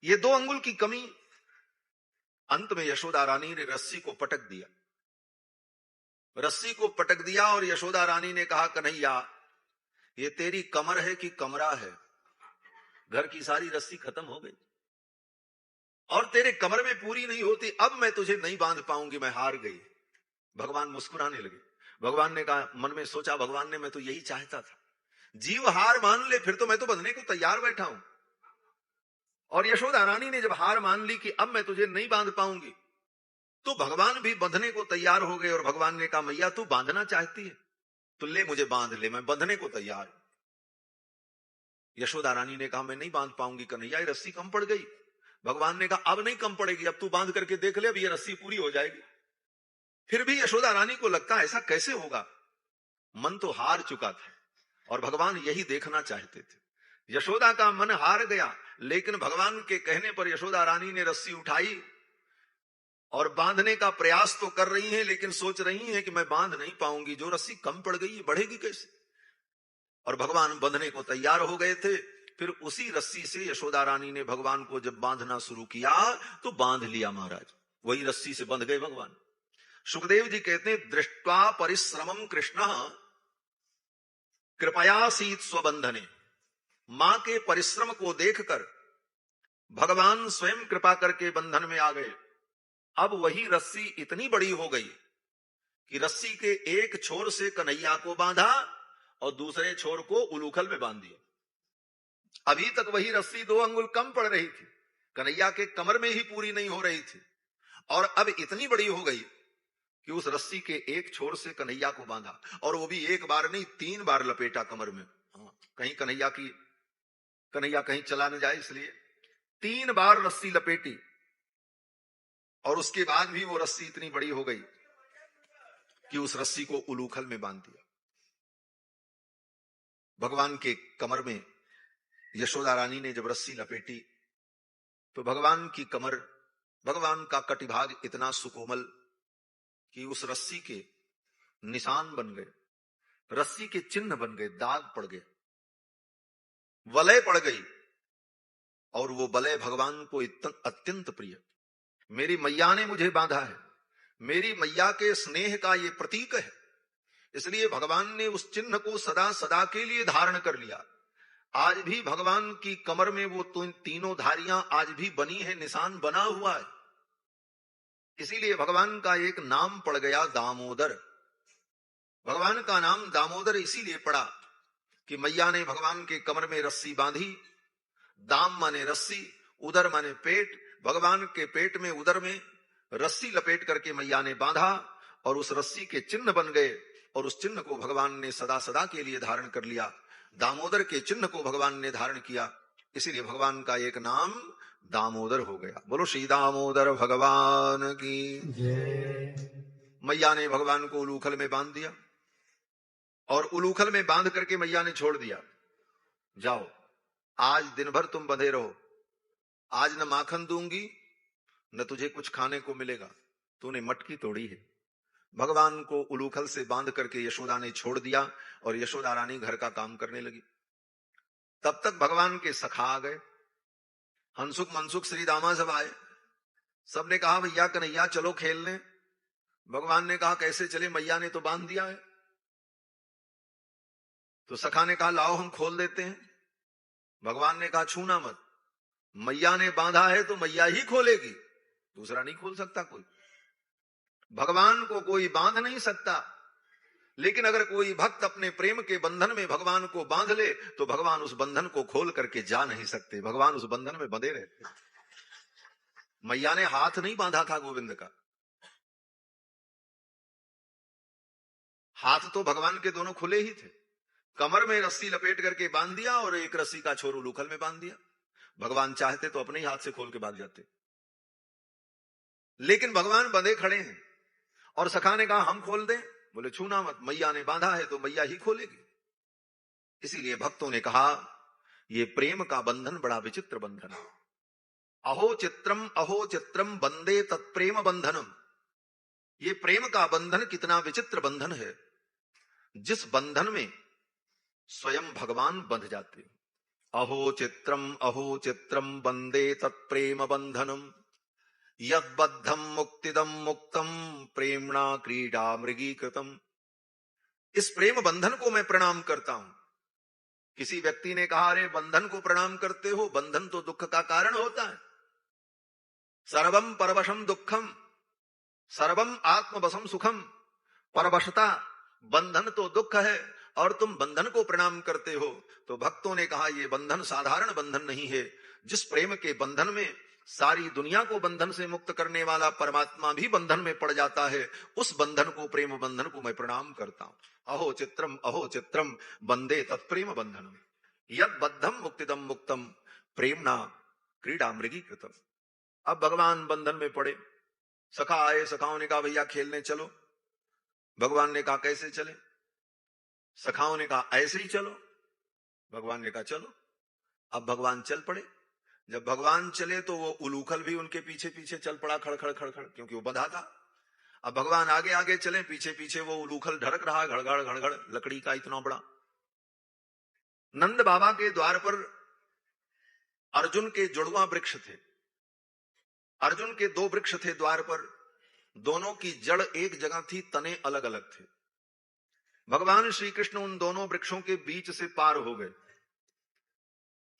ये 2 अंगुल की कमी, अंत में यशोदा रानी ने रस्सी को पटक दिया। रस्सी को पटक दिया और यशोदा रानी ने कहा, कन्हैया ये तेरी कमर है कि कमरा है? घर की सारी रस्सी खत्म हो गई और तेरे कमर में पूरी नहीं होती, अब मैं तुझे नहीं बांध पाऊंगी, मैं हार गई। भगवान मुस्कुराने लगे। भगवान ने कहा, मन में सोचा भगवान ने, मैं तो यही चाहता था, जीव हार मान ले फिर तो मैं तो बंधने को तैयार बैठा हूं। और यशोदा रानी ने जब हार मान ली कि अब मैं तुझे नहीं बांध पाऊंगी, तो भगवान भी बंधने को तैयार हो गए। और भगवान ने कहा, मैया तू बांधना चाहती है तो ले, मुझे बांध ले, मैं बंधने को तैयार हूं। यशोदा रानी ने कहा, मैं नहीं बांध पाऊंगी कन्हैया, ये रस्सी कम पड़ गई। भगवान ने कहा, अब नहीं कम पड़ेगी, अब तू बांध करके देख ले, अब ये रस्सी पूरी हो जाएगी। फिर भी यशोदा रानी को लगता ऐसा कैसे होगा, मन तो हार चुका था और भगवान यही देखना चाहते थे। यशोदा का मन हार गया, लेकिन भगवान के कहने पर यशोदा रानी ने रस्सी उठाई और बांधने का प्रयास तो कर रही हैं, लेकिन सोच रही हैं कि मैं बांध नहीं पाऊंगी, जो रस्सी कम पड़ गई बढ़ेगी कैसे। और भगवान बंधने को तैयार हो गए थे। फिर उसी रस्सी से यशोदा रानी ने भगवान को जब बांधना शुरू किया तो बांध लिया महाराज, वही रस्सी से बंध गए भगवान। सुखदेव जी कहते हैं, दृष्ट्वा परिश्रमम कृष्ण कृपयासीत स्वबंधने। मां के परिश्रम को देखकर भगवान स्वयं कृपा करके बंधन में आ गए। अब वही रस्सी इतनी बड़ी हो गई कि रस्सी के एक छोर से कन्हैया को बांधा और दूसरे छोर को उलूखल में बांध दिया। अभी तक वही रस्सी 2 अंगुल कम पड़ रही थी, कन्हैया के कमर में ही पूरी नहीं हो रही थी, और अब इतनी बड़ी हो गई कि उस रस्सी के एक छोर से कन्हैया को बांधा, और वो भी एक बार नहीं 3 बार लपेटा कमर में। कहीं कन्हैया कहीं चला न जाए, इसलिए 3 बार रस्सी लपेटी, और उसके बाद भी वो रस्सी इतनी बड़ी हो गई कि उस रस्सी को उलूखल में बांध दिया। भगवान के कमर में यशोदा रानी ने जब रस्सी लपेटी तो भगवान की कमर, भगवान का कटिभाग इतना सुकोमल कि उस रस्सी के निशान बन गए, रस्सी के चिन्ह बन गए, दाग पड़ गए, वलय पड़ गई। और वो वलय भगवान को अत्यंत प्रिय। मेरी मैया ने मुझे बांधा है, मेरी मैया के स्नेह का ये प्रतीक है, इसलिए भगवान ने उस चिन्ह को सदा सदा के लिए धारण कर लिया। आज भी भगवान की कमर में वो तीनों धारियां आज भी बनी है, निशान बना हुआ है। इसीलिए भगवान का एक नाम पड़ गया दामोदर। भगवान का नाम दामोदर इसीलिए पड़ा कि मैया ने भगवान के कमर में रस्सी बांधी। दाम माने रस्सी, उदर माने पेट। भगवान के पेट में, उदर में रस्सी लपेट करके मैया ने बांधा और उस रस्सी के चिन्ह बन गए, और उस चिन्ह को भगवान ने सदा सदा के लिए धारण कर लिया। दामोदर के चिन्ह को भगवान ने धारण किया, इसीलिए भगवान का एक नाम दामोदर हो गया। बोलो श्री दामोदर भगवान की जय। मैया ने भगवान को उलूखल में बांध दिया, और उलूखल में बांध करके मैया ने छोड़ दिया, जाओ आज दिन भर तुम बंधे रहो, आज न माखन दूंगी न तुझे कुछ खाने को मिलेगा, तूने मटकी तोड़ी है। भगवान को उलूखल से बांध करके यशोदा ने छोड़ दिया और यशोदा रानी घर का काम करने लगी। तब तक भगवान के सखा आ गए, हंसुक मनसुक श्री दामा सब आए। सबने कहा भैया कन्हैया चलो खेलने। भगवान ने कहा कैसे चले, मैया ने तो बांध दिया है। तो सखा ने कहा लाओ हम खोल देते हैं। भगवान ने कहा छूना मत, मैया ने बांधा है तो मैया ही खोलेगी, दूसरा नहीं खोल सकता कोई। भगवान को कोई बांध नहीं सकता, लेकिन अगर कोई भक्त अपने प्रेम के बंधन में भगवान को बांध ले तो भगवान उस बंधन को खोल करके जा नहीं सकते, भगवान उस बंधन में बंधे रहते। मैया ने हाथ नहीं बांधा था गोविंद का, हाथ तो भगवान के दोनों खुले ही थे। कमर में रस्सी लपेट करके बांध दिया और एक रस्सी का छोर उलूखल में बांध दिया। भगवान चाहते तो अपने ही हाथ से खोल के बांध जाते, लेकिन भगवान बंधे खड़े हैं। और सखा ने कहा हम खोल दें, बोले छूना मत, मैया ने बांधा है तो मैया ही खोलेगी। इसीलिए भक्तों ने कहा ये प्रेम का बंधन बड़ा विचित्र बंधन है। अहो चित्रम बंदे तत्प्रेम बंधनम। ये प्रेम का बंधन कितना विचित्र बंधन है, जिस बंधन में स्वयं भगवान बंध जाते। अहो चित्रम बंदे तत्प्रेम बंधनम यद्बद्धम मुक्तिदम मुक्तम प्रेमणा क्रीडा मृगी कृतम। इस प्रेम बंधन को मैं प्रणाम करता हूं। किसी व्यक्ति ने कहा अरे बंधन को प्रणाम करते हो, बंधन तो दुख का कारण होता है। सर्वम परवशम दुखम सर्वम आत्मवशम सुखम। परवशता बंधन तो दुख है और तुम बंधन को प्रणाम करते हो। तो भक्तों ने कहा ये बंधन साधारण बंधन नहीं है। जिस प्रेम के बंधन में सारी दुनिया को बंधन से मुक्त करने वाला परमात्मा भी बंधन में पड़ जाता है, उस बंधन को, प्रेम बंधन को मैं प्रणाम करता हूं। अहो चित्रम बंदे तत्प्रेम बंधनम यद बद्धम मुक्तिदम मुक्तम प्रेमणा क्रीडा मृगी कृतम। अब भगवान बंधन में पड़े, सखा आए, सखाओं ने कहा भैया खेलने चलो। भगवान ने कहा कैसे चले? सखाओं ने कहा ऐसे ही चलो। भगवान ने कहा चलो। अब भगवान चल पड़े। जब भगवान चले तो वो उलूखल भी उनके पीछे पीछे चल पड़ा, खड़खड़ खड़खड़, क्योंकि वो बंधा था। अब भगवान आगे आगे चले, पीछे पीछे वो उलूखल ढड़क रहा, घड़घड़ घड़घड़, लकड़ी का इतना बड़ा। नंद बाबा के द्वार पर अर्जुन के जुड़वा वृक्ष थे। अर्जुन के 2 वृक्ष थे द्वार पर, दोनों की जड़ एक जगह थी, तने अलग अलग थे। भगवान श्री कृष्ण उन दोनों वृक्षों के बीच से पार हो गए।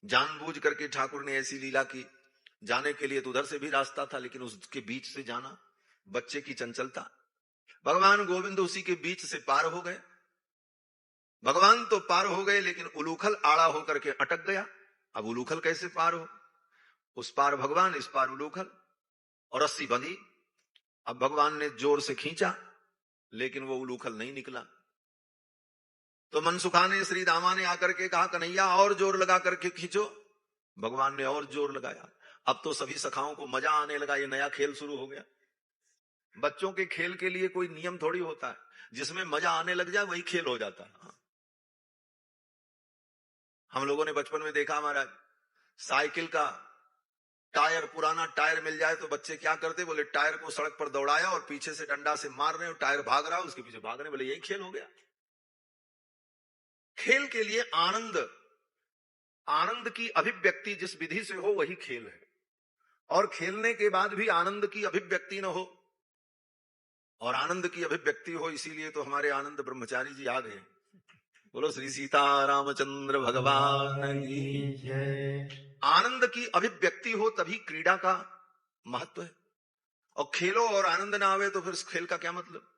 जानबूझ करके ठाकुर ने ऐसी लीला की, जाने के लिए तो उधर से भी रास्ता था, लेकिन उसके बीच से जाना, बच्चे की चंचलता। भगवान गोविंद उसी के बीच से पार हो गए। भगवान तो पार हो गए, लेकिन उलूखल आड़ा होकर के अटक गया। अब उलूखल कैसे पार हो? उस पार भगवान, इस पार उलूखल, और रस्सी बंधी। अब भगवान ने जोर से खींचा, लेकिन वो उलूखल नहीं निकला। तो मनसुखा ने, श्री दामा ने आकर के कहा कन्हैया और जोर लगा करके खींचो। भगवान ने और जोर लगाया। अब तो सभी सखाओं को मजा आने लगा, ये नया खेल शुरू हो गया। बच्चों के खेल के लिए कोई नियम थोड़ी होता है, जिसमें मजा आने लग जाए वही खेल हो जाता है। हम लोगों ने बचपन में देखा, महाराज, साइकिल का टायर, पुराना टायर मिल जाए तो बच्चे क्या करते, बोले टायर को सड़क पर दौड़ाया और पीछे से डंडा से मार रहे हो, टायर भाग रहा, उसके पीछे भाग रहे, बोले यही खेल हो गया। खेल के लिए आनंद की अभिव्यक्ति जिस विधि से हो वही खेल है, और खेलने के बाद भी आनंद की अभिव्यक्ति न हो, और आनंद की अभिव्यक्ति हो, इसीलिए तो हमारे आनंद ब्रह्मचारी जी आ गए। बोलो श्री सीता रामचंद्र भगवान की जय। आनंद की अभिव्यक्ति हो तभी क्रीड़ा का महत्व है, और खेलो और आनंद ना आवे तो फिर इस खेल का क्या मतलब।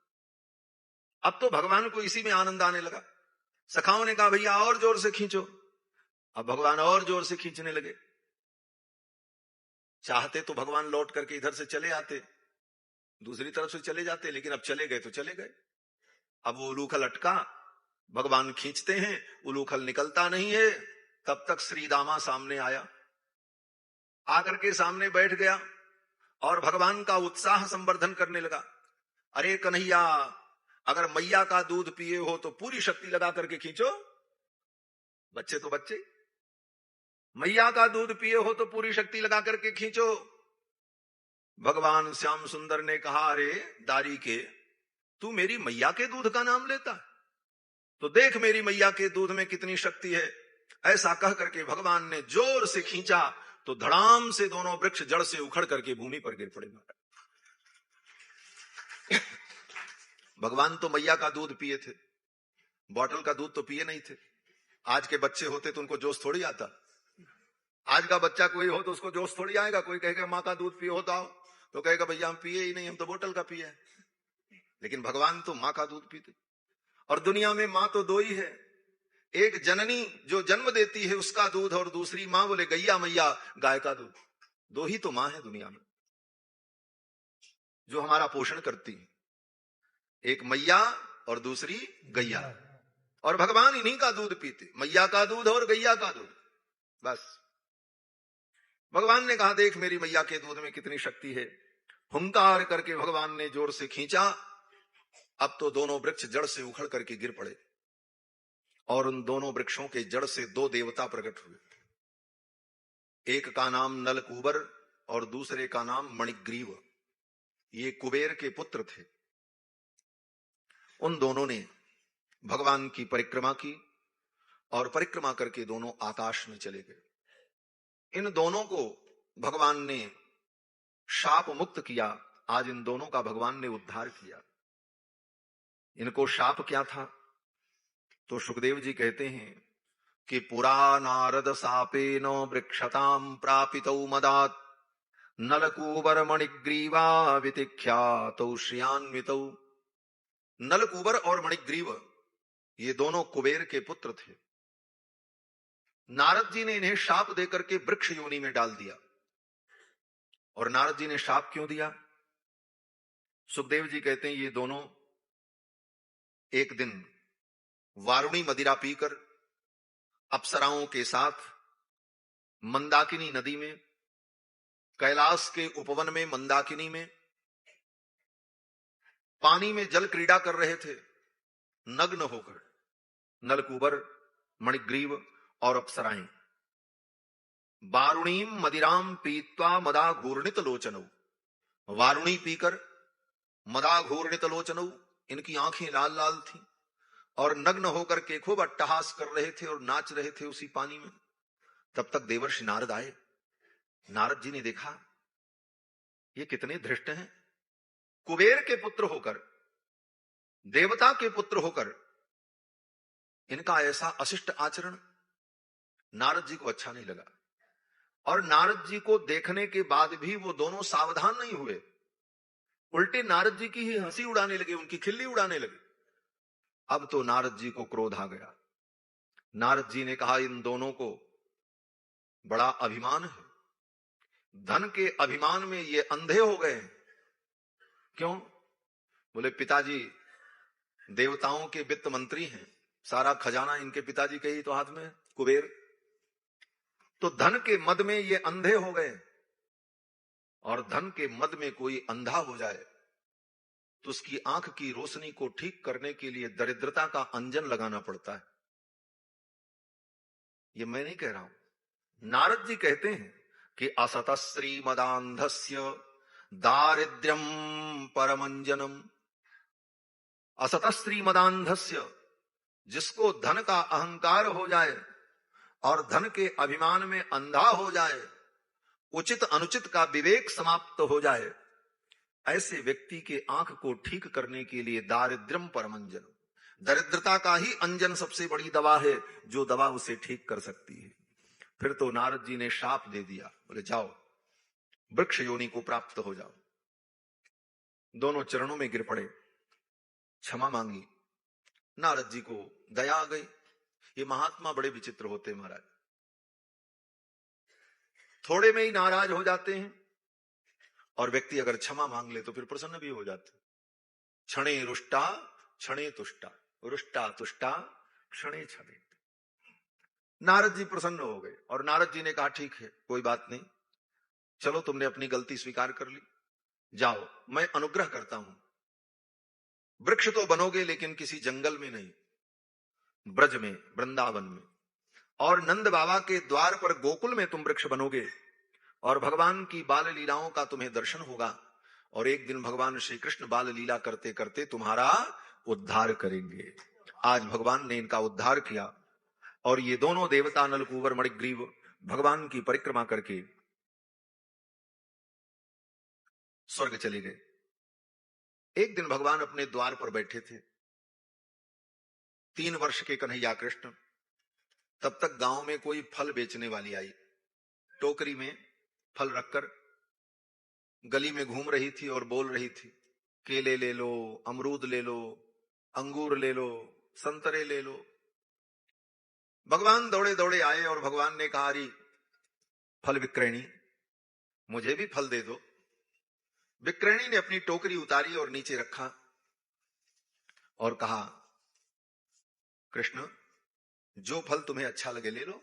अब तो भगवान को इसी में आनंद आने लगा। सखाओं ने कहा भैया और जोर से खींचो। अब भगवान और जोर से खींचने लगे। चाहते तो भगवान लौट करके इधर से चले आते, दूसरी तरफ से चले जाते, लेकिन अब चले गए तो चले गए। अब वो उलूखल अटका, भगवान खींचते हैं, उलूखल निकलता नहीं है। तब तक श्री दामा सामने आया, आकर के सामने बैठ गया और भगवान का उत्साह संवर्धन करने लगा। अरे कन्हैया, अगर मैया का दूध पिए हो तो पूरी शक्ति लगा करके खींचो। बच्चे तो बच्चे, मैया का दूध पिए हो तो पूरी शक्ति लगा करके खींचो। भगवान श्याम सुंदर ने कहा अरे दारी के, तू मेरी मैया के दूध का नाम लेता है, तो देख मेरी मैया के दूध में कितनी शक्ति है। ऐसा कह करके भगवान ने जोर से खींचा तो धड़ाम से दोनों वृक्ष जड़ से उखड़ करके भूमि पर गिर पड़े। भगवान तो मैया का दूध पिए थे, बॉटल का दूध तो पिए नहीं थे। आज के बच्चे होते तो उनको जोश थोड़ी आता। आज का बच्चा कोई हो तो उसको जोश थोड़ी आएगा। कोई कहेगा माँ का दूध पिए हो तो आओ, तो कहेगा भैया हम पिए ही नहीं, हम तो बोतल का पिए। लेकिन भगवान तो माँ का दूध पीते। और दुनिया में माँ तो 2 ही है, एक जननी जो जन्म देती है उसका दूध, और दूसरी माँ बोले गैया मैया गाय का दूध। 2 ही तो माँ है दुनिया में जो हमारा पोषण करती है, एक मैया और दूसरी गैया। और भगवान इन्हीं का दूध पीते, मैया का दूध और गैया का दूध। बस भगवान ने कहा देख मेरी मैया के दूध में कितनी शक्ति है। हुंकार करके भगवान ने जोर से खींचा, अब तो दोनों वृक्ष जड़ से उखड़ करके गिर पड़े और उन दोनों वृक्षों के जड़ से दो देवता प्रकट हुए। एक का नाम नलकूबर और दूसरे का नाम मणिग्रीव। ये कुबेर के पुत्र थे। उन दोनों ने भगवान की परिक्रमा की और परिक्रमा करके दोनों आकाश में चले गए। इन दोनों को भगवान ने शाप मुक्त किया। आज इन दोनों का भगवान ने उद्धार किया। इनको शाप क्या था? तो सुखदेव जी कहते हैं कि पुरा नारद सापेन वृक्षताम प्रापितौ मदात् नलकूबर मणिग्रीवा वितिख्यातौ श्रियान्वितौ। नलकूबर और मणिग्रीव ये दोनों कुबेर के पुत्र थे। नारद जी ने इन्हें शाप देकर के वृक्ष योनि में डाल दिया। और नारद जी ने शाप क्यों दिया? सुखदेव जी कहते हैं ये दोनों एक दिन वारुणी मदिरा पीकर अप्सराओं के साथ मंदाकिनी नदी में, कैलाश के उपवन में मंदाकिनी में पानी में जल क्रीड़ा कर रहे थे नग्न होकर। नलकूबर, मणिग्रीव और अप्सराएं। वारुणीम मदिराम पीत्वा मदा घूर्णित लोचनौ। वारुणी पीकर मदा घूर्णित लोचनौ, इनकी आंखें लाल लाल थी और नग्न होकर के खूब अट्टहास कर रहे थे और नाच रहे थे उसी पानी में। तब तक देवर्षि नारद आए। नारद जी ने देखा ये कितने धृष्ट हैं। कुबेर के पुत्र होकर, देवता के पुत्र होकर इनका ऐसा अशिष्ट आचरण नारद जी को अच्छा नहीं लगा। और नारद जी को देखने के बाद भी वो दोनों सावधान नहीं हुए, उल्टे नारद जी की ही हंसी उड़ाने लगे, उनकी खिल्ली उड़ाने लगे। अब तो नारद जी को क्रोध आ गया। नारद जी ने कहा इन दोनों को बड़ा अभिमान है, धन के अभिमान में ये अंधे हो गए हैं। क्यों? बोले पिताजी देवताओं के वित्त मंत्री हैं, सारा खजाना इनके पिताजी के ही तो हाथ में है, कुबेर। तो धन के मद में ये अंधे हो गए। और धन के मद में कोई अंधा हो जाए तो उसकी आंख की रोशनी को ठीक करने के लिए दरिद्रता का अंजन लगाना पड़ता है। ये मैं नहीं कह रहा हूं, नारद जी कहते हैं कि असत श्रीमदांधस्य दारिद्र्यम परमंजनम। असत श्रीमदांधस्य, जिसको धन का अहंकार हो जाए और धन के अभिमान में अंधा हो जाए, उचित अनुचित का विवेक समाप्त हो जाए, ऐसे व्यक्ति के आंख को ठीक करने के लिए दारिद्र्यम परमंजन, दरिद्रता का ही अंजन सबसे बड़ी दवा है, जो दवा उसे ठीक कर सकती है। फिर तो नारद जी ने शाप दे दिया, बोले जाओ वृक्ष योनि को प्राप्त हो जाओ। दोनों चरणों में गिर पड़े, क्षमा मांगी। नारद जी को दया आ गई। ये महात्मा बड़े विचित्र होते महाराज, थोड़े में ही नाराज हो जाते हैं और व्यक्ति अगर क्षमा मांग ले तो फिर प्रसन्न भी हो जाते। क्षणे रुष्टा क्षणे तुष्टा, रुष्टा तुष्टा क्षणे क्षणे। नारद जी प्रसन्न हो गए और नारद जी ने कहा ठीक है कोई बात नहीं, चलो तुमने अपनी गलती स्वीकार कर ली, जाओ मैं अनुग्रह करता हूं। वृक्ष तो बनोगे लेकिन किसी जंगल में नहीं, ब्रज में, वृंदावन में, और नंद बाबा के द्वार पर गोकुल में तुम वृक्ष बनोगे और भगवान की बाल लीलाओं का तुम्हें दर्शन होगा। और एक दिन भगवान श्री कृष्ण बाल लीला करते करते तुम्हारा उद्धार करेंगे। आज भगवान ने इनका उद्धार किया और ये दोनों देवता नलकूबर मणिग्रीव भगवान की परिक्रमा करके स्वर्ग चले गए। एक दिन भगवान अपने द्वार पर बैठे थे, 3 वर्ष के कन्हैया कृष्ण। तब तक गांव में कोई फल बेचने वाली आई, टोकरी में फल रखकर गली में घूम रही थी और बोल रही थी केले ले लो, अमरूद ले लो, अंगूर ले लो, संतरे ले लो। भगवान दौड़े दौड़े आए और भगवान ने कहा अरे फल विक्रयणी मुझे भी फल दे दो। विक्रयणी ने अपनी टोकरी उतारी और नीचे रखा और कहा कृष्ण जो फल तुम्हें अच्छा लगे ले लो।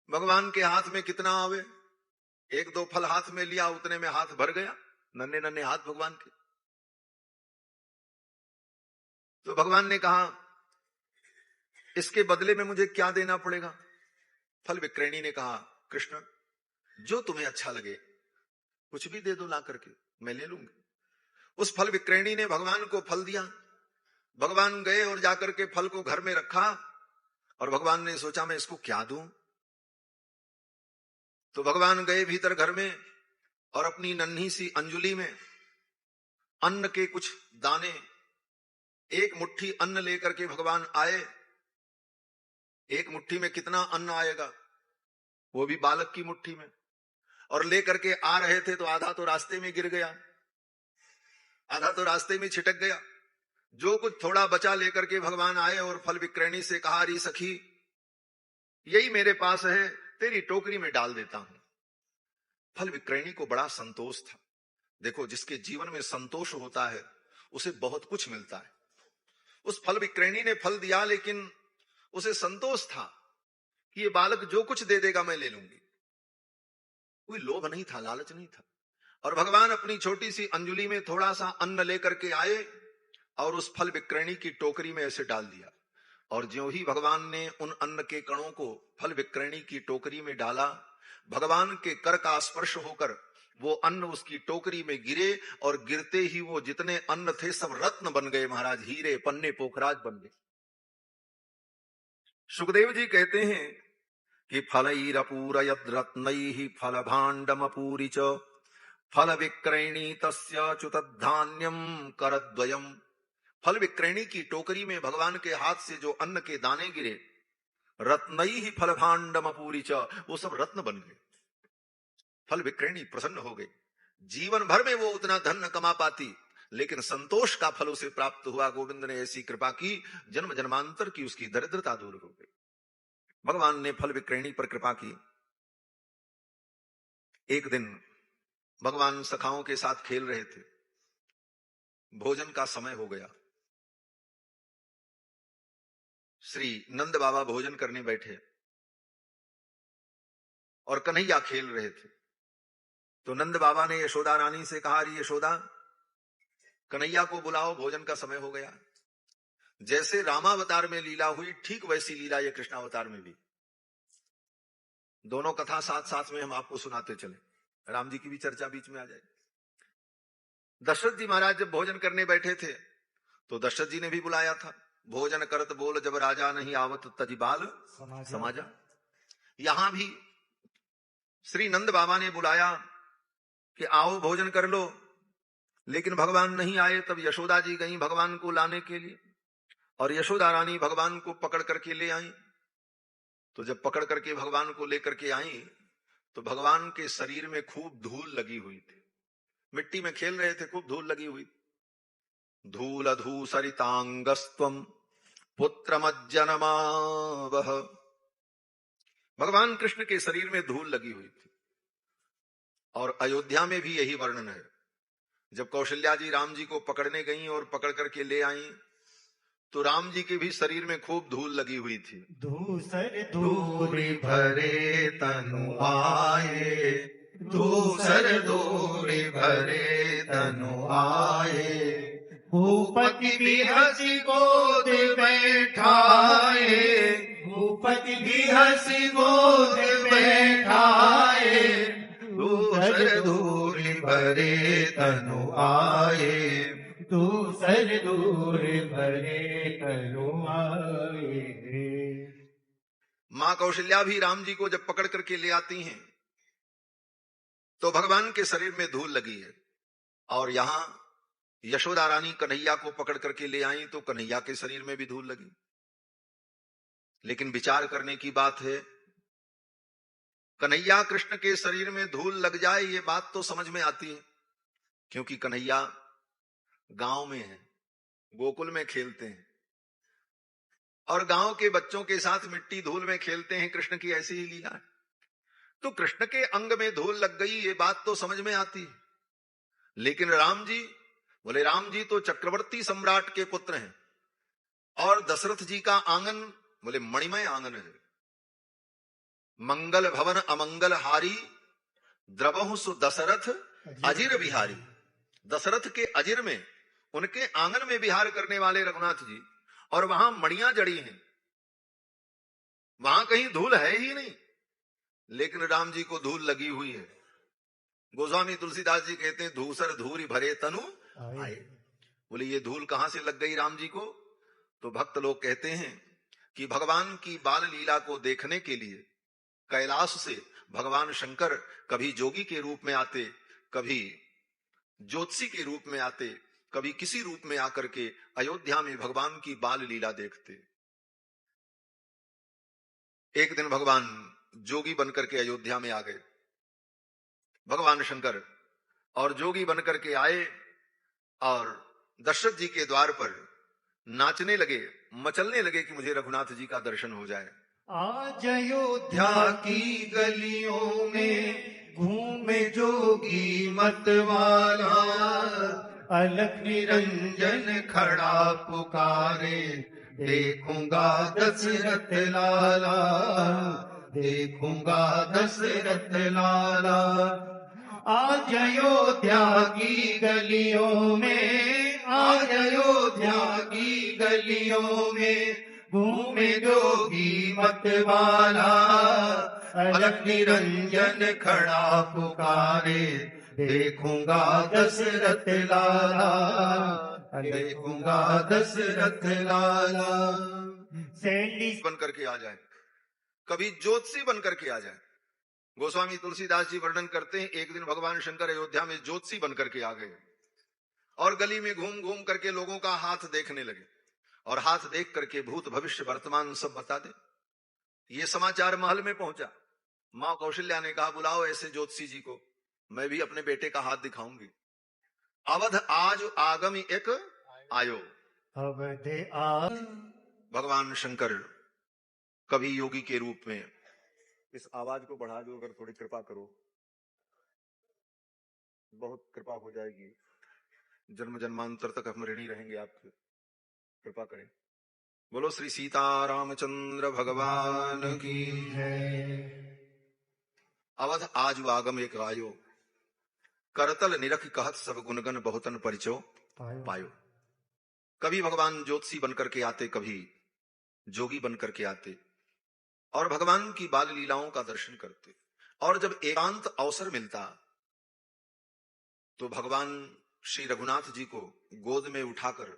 भगवान के हाथ में कितना आवे, एक दो फल हाथ में लिया उतने में हाथ भर गया, नन्हे नन्हे हाथ भगवान के। तो भगवान ने कहा इसके बदले में मुझे क्या देना पड़ेगा। फल विक्रयणी ने कहा कृष्ण जो तुम्हें अच्छा लगे कुछ भी दे दो ला करके, मैं ले लूंगी। उस फल विक्रयणी ने भगवान को फल दिया। भगवान गए और जाकर के फल को घर में रखा और भगवान ने सोचा मैं इसको क्या दूं। तो भगवान गए भीतर घर में और अपनी नन्ही सी अंजुली में अन्न के कुछ दाने, एक मुट्ठी अन्न लेकर के भगवान आए। एक मुट्ठी में कितना अन्न आएगा, वो भी बालक की मुट्ठी में, और लेकर के आ रहे थे तो आधा तो रास्ते में गिर गया, आधा तो रास्ते में छिटक गया। जो कुछ थोड़ा बचा लेकर के भगवान आए और फल विक्रयणी से कहा री सखी यही मेरे पास है, तेरी टोकरी में डाल देता हूं। फल विक्रयणी को बड़ा संतोष था। देखो जिसके जीवन में संतोष होता है उसे बहुत कुछ मिलता है। उस फल विक्रयणी ने फल दिया लेकिन उसे संतोष था कि ये बालक जो कुछ दे देगा मैं ले लूंगी। कोई लोभ नहीं था, लालच नहीं था। और भगवान अपनी छोटी सी अंजुली में थोड़ा सा अन्न लेकर के आए और उस फल विक्रयणी की टोकरी में ऐसे डाल दिया। और ज्यों ही भगवान ने उन अन्न के कणों को फल विक्रयणी की टोकरी में डाला, भगवान के कर का स्पर्श होकर वो अन्न उसकी टोकरी में गिरे और गिरते ही वो जितने अन्न थे सब रत्न बन गए महाराज, हीरे पन्ने पोखराज बन गए। सुखदेव जी कहते हैं कि फलैरपूरयद् रत्नैः फलभाण्डमपूरि च फल विक्रयणी तस्य च्युतधान्यम करद्वयम्। फल विक्रयणी की टोकरी में भगवान के हाथ से जो अन्न के दाने गिरे, रत्नैः फलभाण्डमपूरि च, वो सब रत्न बन गए। फल विक्रयणी प्रसन्न हो गई। जीवन भर में वो उतना धन न कमा पाती लेकिन संतोष का फल उसे प्राप्त हुआ। गोविंद ने ऐसी कृपा की, जन्म जन्मांतर की उसकी दरिद्रता दूर हो गई। भगवान ने फल विक्रयणी पर कृपा की। एक दिन भगवान सखाओं के साथ खेल रहे थे, भोजन का समय हो गया। श्री नंद बाबा भोजन करने बैठे और कन्हैया खेल रहे थे। तो नंद बाबा ने यशोदा रानी से कहा री यशोदा कन्हैया को बुलाओ, भोजन का समय हो गया। जैसे रामावतार में लीला हुई ठीक वैसी लीला ये कृष्णावतार में भी। दोनों कथा साथ साथ में हम आपको सुनाते चले, राम जी की भी चर्चा बीच में आ जाए। दशरथ जी महाराज जब भोजन करने बैठे थे तो दशरथ जी ने भी बुलाया था। भोजन करत बोल जब राजा नहीं आवत तजी बाल समाजा। यहां भी श्री नंद बाबा ने बुलाया कि आओ भोजन कर लो, लेकिन भगवान नहीं आए। तब यशोदा जी गई भगवान को लाने के लिए और यशोदा रानी भगवान को पकड़ करके ले आई। तो जब पकड़ करके भगवान को लेकर के आई तो भगवान के शरीर में खूब धूल लगी हुई थी। मिट्टी में खेल रहे थे, खूब धूल लगी हुई। धूल धूसरितांगस्त्वम पुत्रमज्जनमावह। भगवान कृष्ण के शरीर में धूल लगी हुई थी। और अयोध्या में भी यही वर्णन है। जब कौशल्या जी राम जी को पकड़ने गई और पकड़ करके ले आई तो राम जी के भी शरीर में खूब धूल लगी हुई थी। धूसर दूरी भरे तनु आए, धूसर दूरी भरे तनु आए, भूपति भी हंसी गोद बैठाए, भूपति भी हंसी गोद बैठाए, धूसर दूरी भरे तनु आए, दूसर दूर भरे तनु आए। मां कौशल्या भी राम जी को जब पकड़ करके ले आती हैं तो भगवान के शरीर में धूल लगी है। और यहां यशोदा रानी कन्हैया को पकड़ करके ले आई तो कन्हैया के शरीर में भी धूल लगी। लेकिन विचार करने की बात है, कन्हैया कृष्ण के शरीर में धूल लग जाए ये बात तो समझ में आती है, क्योंकि कन्हैया गांव में है, गोकुल में खेलते हैं और गांव के बच्चों के साथ मिट्टी धूल में खेलते हैं। कृष्ण की ऐसी ही लीला है। तो कृष्ण के अंग में धूल लग गई ये बात तो समझ में आती है। लेकिन राम जी, बोले राम जी तो चक्रवर्ती सम्राट के पुत्र हैं, और दशरथ जी का आंगन बोले मणिमय आंगन है। मंगल भवन अमंगल हारी द्रवहु सु दशरथ अजिर बिहारी। दशरथ के अजिर में, उनके आंगन में विहार करने वाले रघुनाथ जी, और वहां मणियां जड़ी हैं, वहां कहीं धूल है ही नहीं, लेकिन राम जी को धूल लगी हुई है। गोस्वामी तुलसीदास जी कहते हैं धूसर धूरी भरे तनु आए। बोले ये धूल कहां से लग गई राम जी को? तो भक्त लोग कहते हैं कि भगवान की बाल लीला को देखने के लिए कैलाश से भगवान शंकर कभी जोगी के रूप में आते, कभी ज्योतिषी के रूप में आते, कभी किसी रूप में आकर के अयोध्या में भगवान की बाल लीला देखते। एक दिन भगवान जोगी बनकर के अयोध्या में आ गए, भगवान शंकर, और जोगी बनकर के आए और दशरथ जी के द्वार पर नाचने लगे, मचलने लगे कि मुझे रघुनाथ जी का दर्शन हो जाए। आज अयोध्या की गलियों में घूमे जोगी मतवाला, अलख निरंजन खड़ा पुकारे, देखूंगा दशरथ लाला, देखूंगा दशरथ लाला। आज अयोध्या की गलियों में, आज अयोध्या की गलियों में घूमे जोगी मतवाला, अलख निरंजन खड़ा पुकारे, देखूंगा दशरथ लाला, देखूंगा दशरथ लाला। सैली बनकर के आ जाए, कभी ज्योतिषी बनकर के आ जाए। गोस्वामी तुलसीदास जी वर्णन करते हैं एक दिन भगवान शंकर अयोध्या में ज्योतिषी बनकर के आ गए और गली में घूम घूम करके लोगों का हाथ देखने लगे, और हाथ देख करके भूत भविष्य वर्तमान सब बता दे। ये समाचार महल में पहुंचा। मां कौशल्या ने कहा बुलाओ ऐसे ज्योतिषी जी को, मैं भी अपने बेटे का हाथ दिखाऊंगी। अवध आज आगम एक आयो। अवध आज भगवान शंकर कभी योगी के रूप में, इस आवाज को बढ़ा दो अगर थोड़ी कृपा करो, बहुत कृपा हो जाएगी, जन्म जन्मांतर तक हम ऋणी रहेंगे आपके, कृपा करें। बोलो श्री सीतारामचंद्र भगवान की है। अवध आज आगम एक आयो, करतल निरख कहत सब गुणगन बहुतन परिचो पायो। कभी भगवान ज्योतिषी बनकर के आते, कभी जोगी बनकर के आते और भगवान की बाल लीलाओं का दर्शन करते। और जब एकांत अवसर मिलता तो भगवान श्री रघुनाथ जी को गोद में उठाकर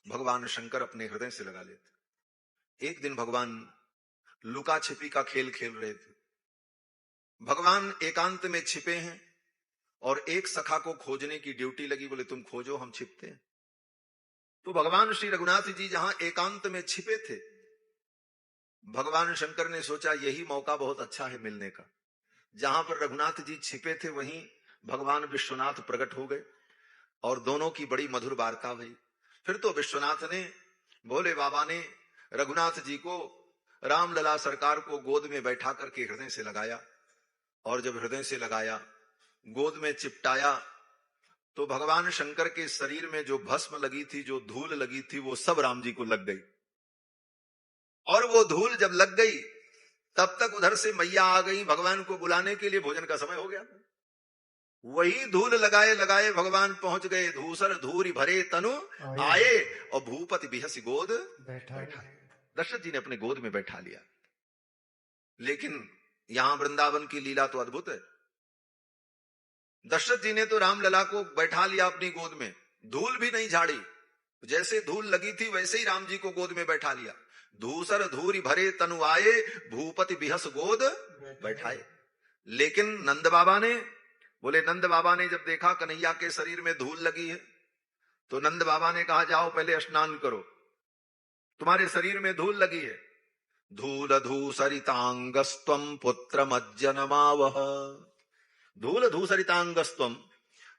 भगवान शंकर अपने हृदय से लगा लेते। एक दिन भगवान लुका छिपी का खेल खेल रहे थे। भगवान एकांत में छिपे हैं और एक सखा को खोजने की ड्यूटी लगी, बोले तुम खोजो हम छिपते हैं। तो भगवान श्री रघुनाथ जी जहां एकांत में छिपे थे, भगवान शंकर ने सोचा यही मौका बहुत अच्छा है मिलने का। जहां पर रघुनाथ जी छिपे थे वहीं भगवान विश्वनाथ प्रकट हो गए और दोनों की बड़ी मधुर वार्ता हुई। फिर तो विश्वनाथ ने, भोले बाबा ने रघुनाथ जी को, रामलला सरकार को गोद में बैठा करके हृदय से लगाया, और जब हृदय से लगाया, गोद में चिपटाया, तो भगवान शंकर के शरीर में जो भस्म लगी थी, जो धूल लगी थी, वो सब राम जी को लग गई। और वो धूल जब लग गई तब तक उधर से मैया आ गई भगवान को बुलाने के लिए, भोजन का समय हो गया। वही धूल लगाए लगाए भगवान पहुंच गए। धूसर धूरी भरे तनु आए और भूपति बिहसी गोद बैठा। दशरथ जी ने अपने गोद में बैठा लिया। लेकिन यहां वृंदावन की लीला तो अद्भुत है। दशरथ जी ने तो रामलला को बैठा लिया अपनी गोद में, धूल भी नहीं झाड़ी, जैसे धूल लगी थी वैसे ही राम जी को गोद में बैठा लिया। धूसर धूरी भरे तनु आए, भूपति बिहस गोद बैठाए। लेकिन नंद बाबा ने, बोले नंद बाबा ने जब देखा कन्हैया के शरीर में धूल लगी है, तो नंद बाबा ने कहा जाओ पहले स्नान करो, तुम्हारे शरीर में धूल लगी है। धूल धूसरितांगस्त्वम पुत्र मज्जनमावह, धूल धूसरितांगस्त्वम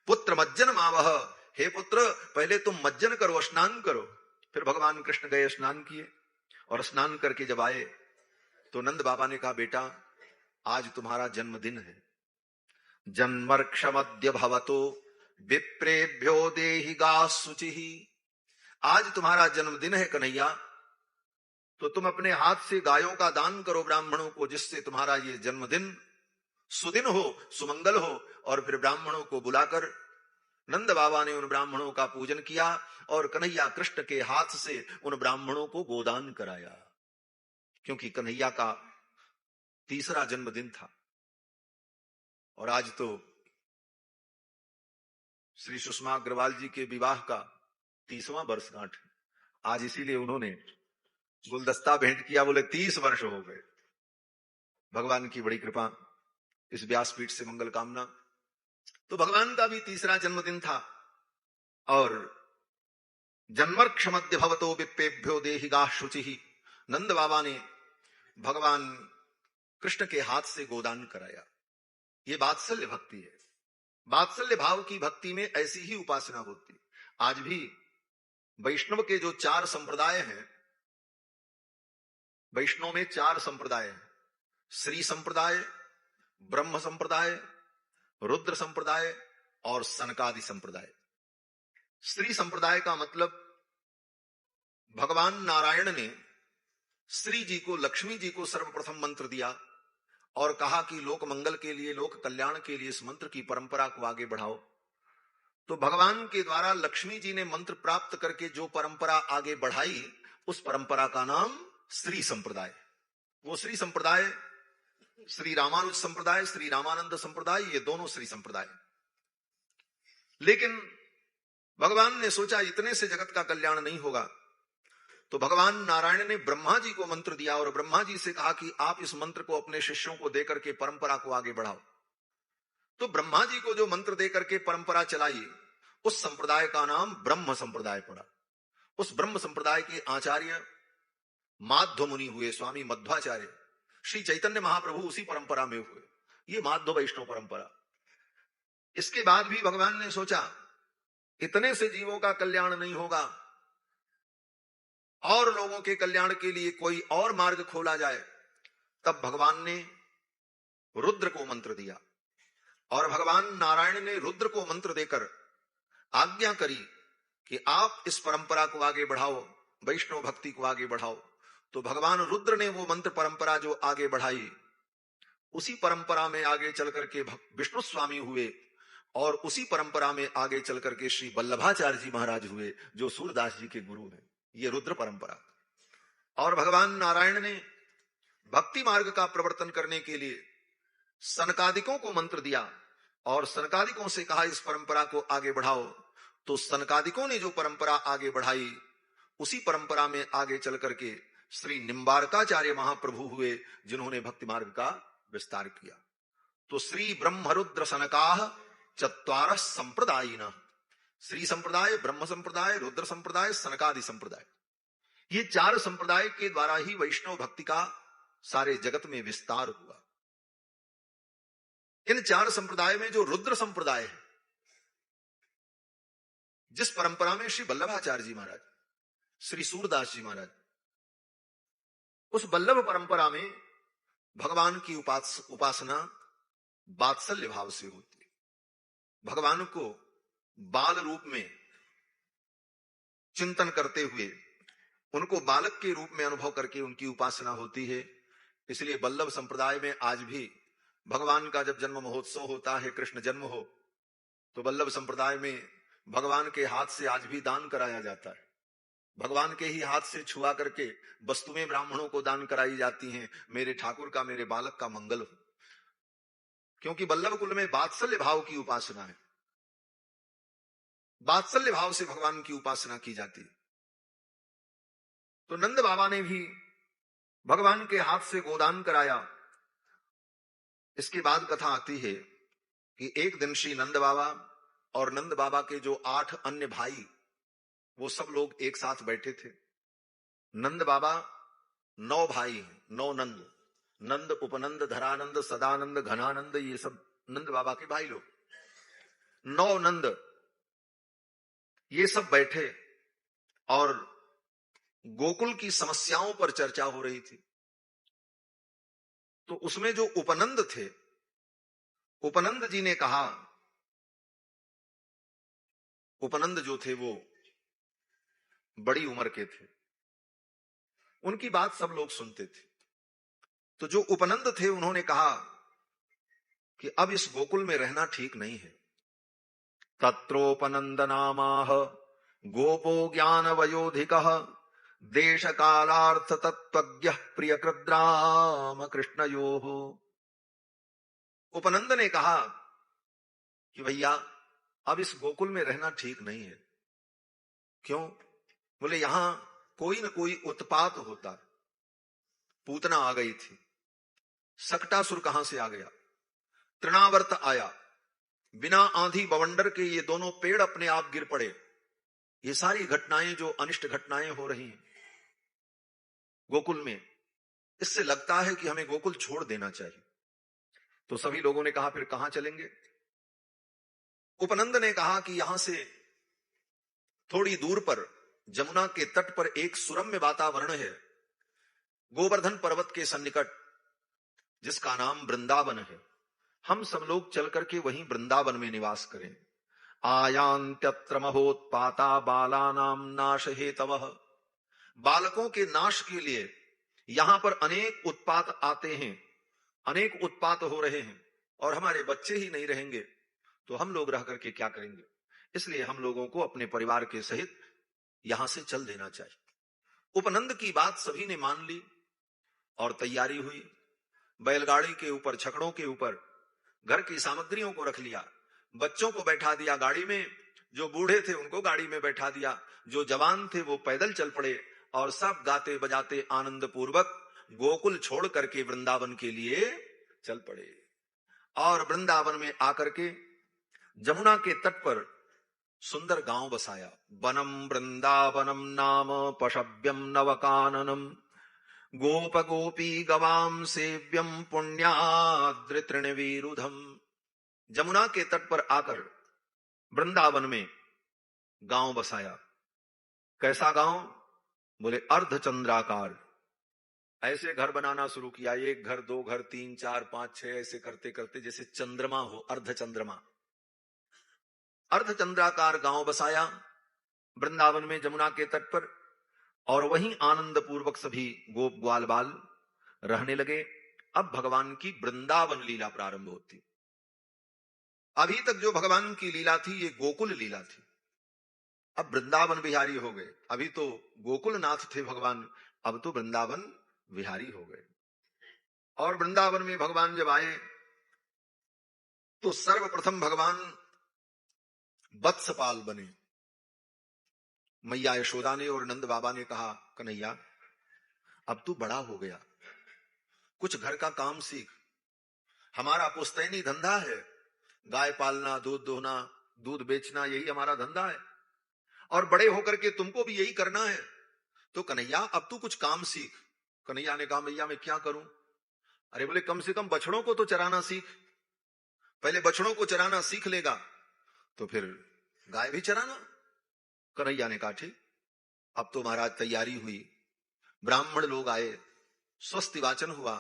पुत्र मज्जनमावह। हे पुत्र पहले तुम मज्जन करो, स्नान करो। फिर भगवान कृष्ण गए, स्नान किए, और स्नान करके जब आए तो नंद बाबा ने कहा बेटा आज तुम्हारा जन्मदिन है। जन्मर्क्षमद्य भवतो विप्रेभ्यो देहि गा शुचि। आज तुम्हारा जन्मदिन है कन्हैया, तो तुम अपने हाथ से गायों का दान करो ब्राह्मणों को, जिससे तुम्हारा ये जन्मदिन सुदिन हो, सुमंगल हो। और फिर ब्राह्मणों को बुलाकर नंद बाबा ने उन ब्राह्मणों का पूजन किया और कन्हैया कृष्ण के हाथ से उन ब्राह्मणों को गोदान कराया, क्योंकि कन्हैया का तीसरा जन्मदिन था। और आज तो श्री सुषमा अग्रवाल जी के विवाह का 30वां वर्षगांठ है। आज इसीलिए उन्होंने गुलदस्ता भेंट किया, बोले 30 वर्ष हो गए। भगवान की बड़ी कृपा, इस व्यासपीठ से मंगल कामना। तो भगवान का भी तीसरा जन्मदिन था और जन्मर्क्ष मध्य भवतो विप्पेभ्यो देहिगा शुचि, नंद बाबा ने भगवान कृष्ण के हाथ से गोदान कराया। ये वात्सल्य भक्ति है। वात्सल्य भाव की भक्ति में ऐसी ही उपासना होती। आज भी वैष्णव के जो 4 संप्रदाय हैं, वैष्णव में 4 संप्रदाय हैं, श्री संप्रदाय, ब्रह्म संप्रदाय, रुद्र संप्रदाय और सनकादि संप्रदाय। श्री संप्रदाय का मतलब भगवान नारायण ने श्री जी को, लक्ष्मी जी को सर्वप्रथम मंत्र दिया और कहा कि लोक मंगल के लिए, लोक कल्याण के लिए इस मंत्र की परंपरा को आगे बढ़ाओ। तो भगवान के द्वारा लक्ष्मी जी ने मंत्र प्राप्त करके जो परंपरा आगे बढ़ाई, उस परंपरा का नाम श्री संप्रदाय। वो श्री संप्रदाय श्री रामानुज संप्रदाय, श्री रामानंद संप्रदाय, ये दोनों श्री संप्रदाय। लेकिन भगवान ने सोचा इतने से जगत का कल्याण नहीं होगा, तो भगवान नारायण ने ब्रह्मा जी को मंत्र दिया और ब्रह्मा जी से कहा कि आप इस मंत्र को अपने शिष्यों को देकर के परंपरा को आगे बढ़ाओ। तो ब्रह्मा जी को जो मंत्र देकर के परंपरा चलाई, उस संप्रदाय का नाम ब्रह्म संप्रदाय पड़ा। उस ब्रह्म संप्रदाय के आचार्य माध्व मुनि हुए, स्वामी मध्वाचार्य। श्री चैतन्य महाप्रभु उसी परंपरा में हुए। ये माध्व वैष्णव परंपरा। इसके बाद भी भगवान ने सोचा इतने से जीवों का कल्याण नहीं होगा, और लोगों के कल्याण के लिए कोई और मार्ग खोला जाए। तब भगवान ने रुद्र को मंत्र दिया और भगवान नारायण ने रुद्र को मंत्र देकर आज्ञा करी कि आप इस परंपरा को आगे बढ़ाओ, वैष्णव भक्ति को आगे बढ़ाओ। तो भगवान रुद्र ने वो मंत्र परंपरा जो आगे बढ़ाई, उसी परंपरा में आगे चल करके विष्णु स्वामी हुए और उसी परंपरा में आगे चल करके श्री वल्लभाचार्य जी महाराज हुए, जो सूरदास जी के गुरु हैं। ये रुद्र परंपरा। और भगवान नारायण ने भक्ति मार्ग का प्रवर्तन करने के लिए सनकादिकों को मंत्र दिया और सनकादिकों से कहा इस परंपरा को आगे बढ़ाओ। तो सनकादिकों ने जो परंपरा आगे बढ़ाई, उसी परंपरा में आगे चल करके श्री निम्बारकाचार्य महाप्रभु हुए, जिन्होंने भक्ति मार्ग का विस्तार किया। तो श्री ब्रह्म रुद्र सनकाः चत्वारः संप्रदायिनः, श्री संप्रदाय, ब्रह्म संप्रदाय, रुद्र संप्रदाय, सनकादि संप्रदाय, ये 4 संप्रदाय के द्वारा ही वैष्णव भक्ति का सारे जगत में विस्तार हुआ। इन 4 संप्रदाय में जो रुद्र संप्रदाय है, जिस परंपरा में श्री वल्लभाचार्य जी महाराज, श्री सूरदास जी महाराज, उस वल्लभ परंपरा में भगवान की उपासना वात्सल्य भाव से होती है। भगवान को बाल रूप में चिंतन करते हुए, उनको बालक के रूप में अनुभव करके उनकी उपासना होती है। इसलिए वल्लभ संप्रदाय में आज भी भगवान का जब जन्म महोत्सव होता है, कृष्ण जन्म हो, तो वल्लभ संप्रदाय में भगवान के हाथ से आज भी दान कराया जाता है। भगवान के ही हाथ से छुआ करके वस्तुएं ब्राह्मणों को दान कराई जाती हैं, मेरे ठाकुर का, मेरे बालक का मंगल हो। क्योंकि वल्लभ कुल में वात्सल्य भाव की उपासना है। वात्सल्य भाव से भगवान की उपासना की जाती है। तो नंद बाबा ने भी भगवान के हाथ से गोदान कराया। इसके बाद कथा आती है कि एक दिन श्री नंद बाबा और नंद बाबा के जो 8 अन्य भाई, वो सब लोग एक साथ बैठे थे। नंद बाबा 9 भाई हैं, 9 नंद, नंद, उपनंद, धरानंद, सदानंद, घनानंद, ये सब नंद बाबा के भाई लोग, 9 नंद, ये सब बैठे और गोकुल की समस्याओं पर चर्चा हो रही थी। तो उसमें जो उपनंद थे, उपनंद जी ने कहा, उपनंद जो थे वो बड़ी उम्र के थे, उनकी बात सब लोग सुनते थे। तो जो उपनंद थे उन्होंने कहा कि अब इस गोकुल में रहना ठीक नहीं है। तत्रोपनंद नामाह गोपो ज्ञान वयोधिक देश कालार्थ तत्वज्ञ प्रिय कृद्राम कृष्णयो। उपनंद ने कहा कि भैया अब इस गोकुल में रहना ठीक नहीं है। क्यों? बोले यहां कोई न कोई उत्पात होता है। पूतना आ गई थी, सकटासुर कहां से आ गया, तृणावर्त आया, बिना आंधी बवंडर के ये दोनों पेड़ अपने आप गिर पड़े। ये सारी घटनाएं जो अनिष्ट घटनाएं हो रही हैं गोकुल में, इससे लगता है कि हमें गोकुल छोड़ देना चाहिए। तो सभी लोगों ने कहा फिर कहां चलेंगे? उपनंद ने कहा कि यहां से थोड़ी दूर पर जमुना के तट पर एक सुरम्य वातावरण है, गोवर्धन पर्वत के सन्निकट, जिसका नाम वृंदावन है। हम सब लोग चल करके वहीं वृंदावन में निवास करें। आयांत्यत्र महोत्पाता बालानाम नाश हेतवः। बालकों के नाश के लिए यहां पर अनेक उत्पात आते हैं, अनेक उत्पात हो रहे हैं, और हमारे बच्चे ही नहीं रहेंगे तो हम लोग रह करके क्या करेंगे? इसलिए हम लोगों को अपने परिवार के सहित यहां से चल देना चाहिए। उपनंद की बात सभी ने मान ली और तैयारी हुई। बैलगाड़ी के ऊपर, छकड़ों के ऊपर घर की सामग्रियों को रख लिया, बच्चों को बैठा दिया गाड़ी में, जो बूढ़े थे उनको गाड़ी में बैठा दिया, जो जवान थे वो पैदल चल पड़े, और सब गाते बजाते आनंद पूर्वक गोकुल छोड़ करके वृंदावन के लिए चल पड़े। और वृंदावन में आकर के जमुना के तट पर सुंदर गांव बसाया। वनम वृंदावनम नाम पशव्यम नवकाननम गोप गोपी गवाम सेव्यम पुण्याद्रितृणवीरुधम। जमुना के तट पर आकर वृंदावन में गांव बसाया। कैसा गांव? बोले अर्धचंद्राकार। ऐसे घर बनाना शुरू किया, एक घर, दो घर, तीन, चार, पांच, छह, ऐसे करते करते जैसे चंद्रमा हो, अर्धचंद्रमा। अर्धचंद्राकार गांव बसाया वृंदावन में जमुना के तट पर, और वहीं आनंद पूर्वक सभी गोप ग्वाल बाल रहने लगे। अब भगवान की वृंदावन लीला प्रारंभ होती। अभी तक जो भगवान की लीला थी ये गोकुल लीला थी, अब वृंदावन बिहारी हो गए। अभी तो गोकुलनाथ थे भगवान, अब तो वृंदावन बिहारी हो गए। और वृंदावन में भगवान जब आए तो सर्वप्रथम भगवान वत्सपाल बने। मैया यशोदा ने और नंद बाबा ने कहा, कन्हैया अब तू बड़ा हो गया, कुछ घर का काम सीख। हमारा पुश्तैनी धंधा है, गाय पालना, दूध दोहना, दूध बेचना, यही हमारा धंधा है, और बड़े होकर के तुमको भी यही करना है। तो कन्हैया अब तू कुछ काम सीख। कन्हैया ने कहा, मैया मैं क्या करूं? अरे बोले कम से कम बछड़ों को तो चराना सीख। पहले बछड़ों को चराना सीख लेगा तो फिर गाय भी चराना। कन्हैया ने कहा ठीक। अब तो महाराज तैयारी हुई, ब्राह्मण लोग आए, स्वस्ति वाचन हुआ,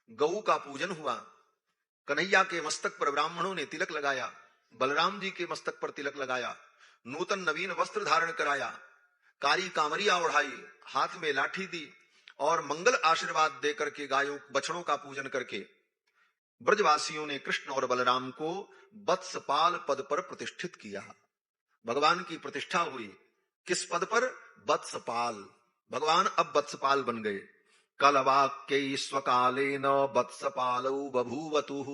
गऊ का पूजन हुआ। कन्हैया के मस्तक पर ब्राह्मणों ने तिलक लगाया, बलराम जी के मस्तक पर तिलक लगाया, नूतन नवीन वस्त्र धारण कराया, कारी कामरिया ओढ़ाई, हाथ में लाठी दी, और मंगल आशीर्वाद देकर के गायों बछड़ों का पूजन करके ब्रजवासियों ने कृष्ण और बलराम को वत्सपाल पद पर प्रतिष्ठित किया। भगवान की प्रतिष्ठा हुई किस पद पर? वत्सपाल। भगवान अब वत्सपाल बन गए। कलवाक्य स्वकालेन वत्सपालौ बभूवतुः।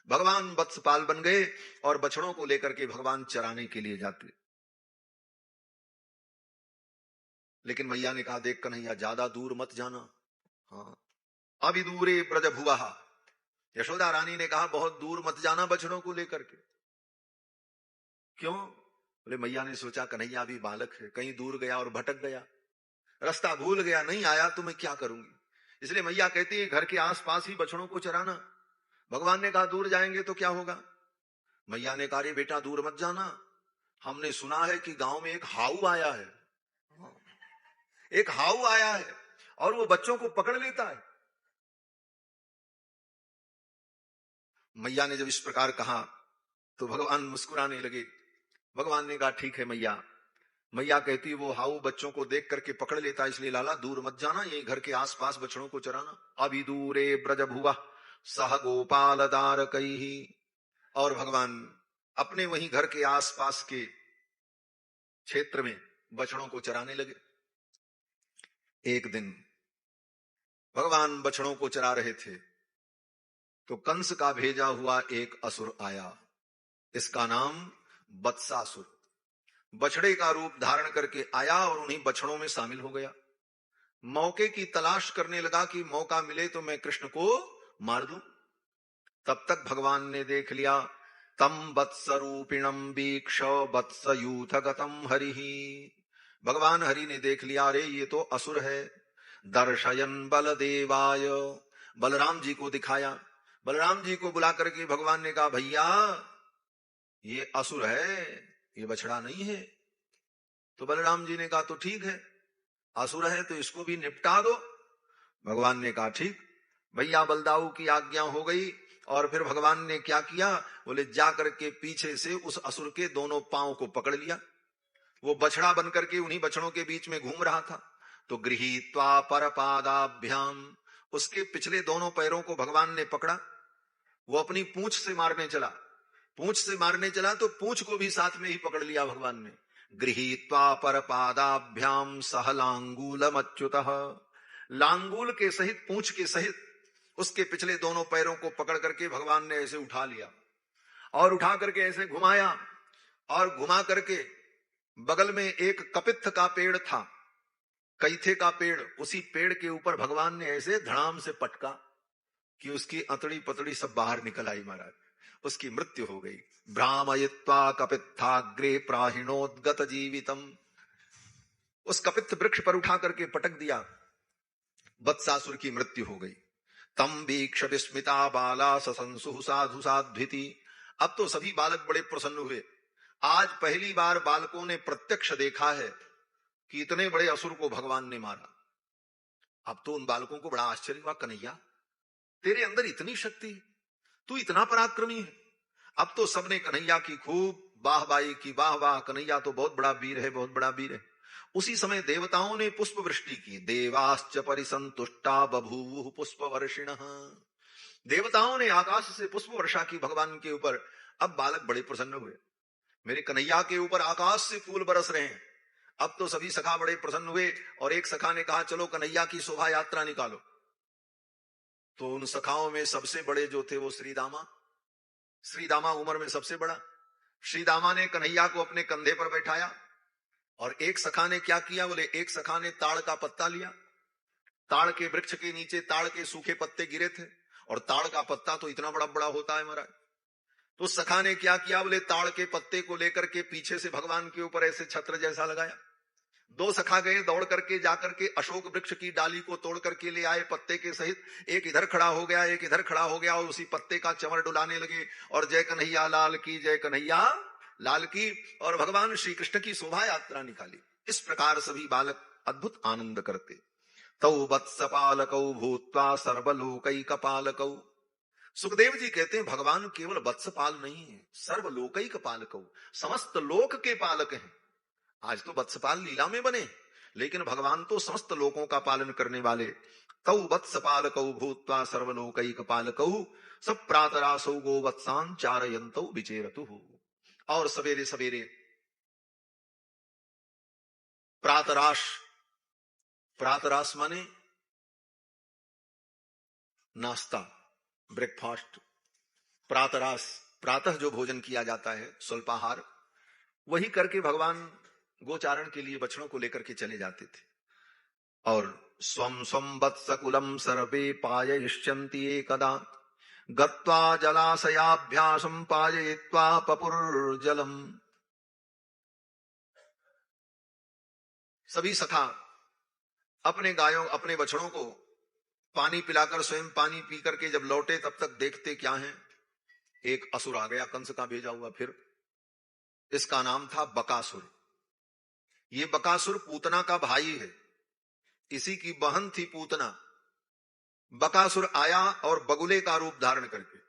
भगवान वत्सपाल बन गए और बछड़ों को लेकर के भगवान चराने के लिए जाते। लेकिन मैया ने कहा, देख कन्हैया ज्यादा दूर मत जाना। हाँ, अभी दूरे ब्रज भुवः। यशोदा रानी ने कहा, बहुत दूर मत जाना बछड़ों को लेकर के। क्यों? बोले मैया ने सोचा कन्हैया भी बालक है, कहीं दूर गया और भटक गया, रास्ता भूल गया, नहीं आया तो मैं क्या करूंगी। इसलिए मैया कहती है घर के आसपास ही बछड़ों को चराना। भगवान ने कहा दूर जाएंगे तो क्या होगा? मैया ने कहा, बेटा दूर मत जाना, हमने सुना है कि गांव में एक हाउ आया है, एक हाउ आया है और वो बच्चों को पकड़ लेता है। मैया ने जब इस प्रकार कहा तो भगवान मुस्कुराने लगे। भगवान ने कहा, ठीक है मैया, मैया कहती वो हाउ बच्चों को देख करके पकड़ लेता, इसलिए लाला दूर मत जाना, यही घर के आसपास बछड़ों को चराना। अभी दूरे ब्रज भुवा सह गोपाल दार कई। और भगवान अपने वहीं घर के आसपास के क्षेत्र में बछड़ों को चराने लगे। एक दिन भगवान बछड़ों को चरा रहे थे तो कंस का भेजा हुआ एक असुर आया, इसका नाम बत्सासुर। बछड़े का रूप धारण करके आया और उन्हीं बछड़ों में शामिल हो गया। मौके की तलाश करने लगा कि मौका मिले तो मैं कृष्ण को मार दूं। तब तक भगवान ने देख लिया, तम वत्सरूपिणम वीक्ष वत्सयूथ गतम हरि। भगवान हरि ने देख लिया, अरे ये तो असुर है। दर्शयन बलदेवाय, बलराम जी को दिखाया। बलराम जी को बुला करके भगवान ने कहा, भैया ये असुर है, ये बछड़ा नहीं है। तो बलराम जी ने कहा तो ठीक है, असुर है तो इसको भी निपटा दो। भगवान ने कहा ठीक। भैया बलदाऊ की आज्ञा हो गई। और फिर भगवान ने क्या किया, बोले जा करके पीछे से उस असुर के दोनों पांव को पकड़ लिया। वो बछड़ा बन करके उन्हीं बछड़ों के बीच में घूम रहा था। तो गृहीत्वा परपादाभ्याम, उसके पिछले दोनों पैरों को भगवान ने पकड़ा। वो अपनी पूंछ से मारने चला। पूंछ से मारने चला तो पूंछ को भी साथ में ही पकड़ लिया भगवान ने। गृहीत्वा परपादाभ्याम सह लांगूलम अच्युतः, लांगूल के सहित, पूंछ के सहित उसके पिछले दोनों पैरों को पकड़ करके भगवान ने ऐसे उठा लिया और उठा करके ऐसे घुमाया। और घुमा करके बगल में एक कपित्थ का पेड़ था, कैथे का पेड़, उसी पेड़ के ऊपर भगवान ने ऐसे धड़ाम से पटका कि उसकी अतड़ी पतड़ी सब बाहर निकल आई महाराज। उसकी मृत्यु हो गई। भ्रामयित्वा कपित्थाग्रे प्राहिणोद्गत जीवितम, उस कपित्थ वृक्ष पर उठा करके पटक दिया। वत्सासुर की मृत्यु हो गई। तम वीक्ष विस्मिता बाला ससंसु साधु साध्विति। अब तो सभी बालक बड़े प्रसन्न हुए। आज पहली बार बालकों ने प्रत्यक्ष देखा है कि इतने बड़े असुर को भगवान ने मारा। अब तो उन बालकों को बड़ा आश्चर्य हुआ, कन्हैया तेरे अंदर इतनी शक्ति, तू इतना पराक्रमी है। अब तो सबने कन्हैया की खूब वाहवाही की, वाह वाह कन्हैया तो बहुत बड़ा वीर है, बहुत बड़ा वीर है। उसी समय देवताओं ने पुष्प वृष्टि की। देवाश्च परिसंतुष्टा बभूवुः पुष्प वर्षिणः, देवताओं ने आकाश से पुष्प वर्षा की भगवान के ऊपर। अब बालक बड़े प्रसन्न हुए, मेरे कन्हैया के ऊपर आकाश से फूल बरस रहे हैं। अब तो सभी सखा बड़े प्रसन्न हुए और एक सखा ने कहा चलो कन्हैया की शोभा यात्रा निकालो। तो उन सखाओं में सबसे बड़े जो थे वो श्रीदामा। श्रीदामा उम्र में सबसे बड़ा। श्रीदामा ने कन्हैया को अपने कंधे पर बैठाया और एक सखा ने क्या किया, बोले एक सखा ने ताड़ का पत्ता लिया। ताड़ के वृक्ष के नीचे ताड़ के सूखे पत्ते गिरे थे और ताड़ का पत्ता तो इतना बड़ा बड़ा होता है महाराज। तो सखा ने क्या किया, बोले ताड़ के पत्ते को लेकर के पीछे से भगवान के ऊपर ऐसे छत्र जैसा लगाया। दो सखा गए दौड़ करके जाकर के अशोक वृक्ष की डाली को तोड़ करके ले आए पत्ते के सहित। एक इधर खड़ा हो गया, एक इधर खड़ा हो गया और उसी पत्ते का चंवर डुलाने लगे और जय कन्हैया लाल की, जय कन्हैया लाल की, और भगवान श्री कृष्ण की शोभा यात्रा निकाली। इस प्रकार सभी बालक अद्भुत आनंद करते। तौ वत्स पालकौ भूत्वा सर्वलोकैक पालकौ। सुखदेव जी कहते हैं भगवान केवल वत्सपाल नहीं है, सर्वलोकैक पालकौ, समस्त लोक के पालक हैं। आज तो वत्सपाल लीला में बने, लेकिन भगवान तो समस्त लोकों का पालन करने वाले। तौ वत्स पालकौ भूत्वा सर्वलोकैक पालकौ सब प्रातरासौ गो वत्सान चारयन्तौ विचेरतुः। और सवेरे सवेरे प्रातराश, प्रातराश माने नाश्ता, ब्रेकफास्ट। प्रातराश प्रातः जो भोजन किया जाता है, स्वल्पाहार, वही करके भगवान गोचारण के लिए बछड़ों को लेकर के चले जाते थे। और स्वम स्वम वत्सकुलम सर्वे पाययिष्यन्ति एकदा गत्वा जलाशयाभ्यासं पाययित्वा पपुर्जलम। सभी सखा अपने गायों, अपने बछड़ों को पानी पिलाकर स्वयं पानी पी करके जब लौटे तब तक देखते क्या है, एक असुर आ गया, कंस का भेजा हुआ। फिर इसका नाम था बकासुर। ये बकासुर पूतना का भाई है, इसी की बहन थी पूतना। बकासुर आया और बगुले का रूप धारण करके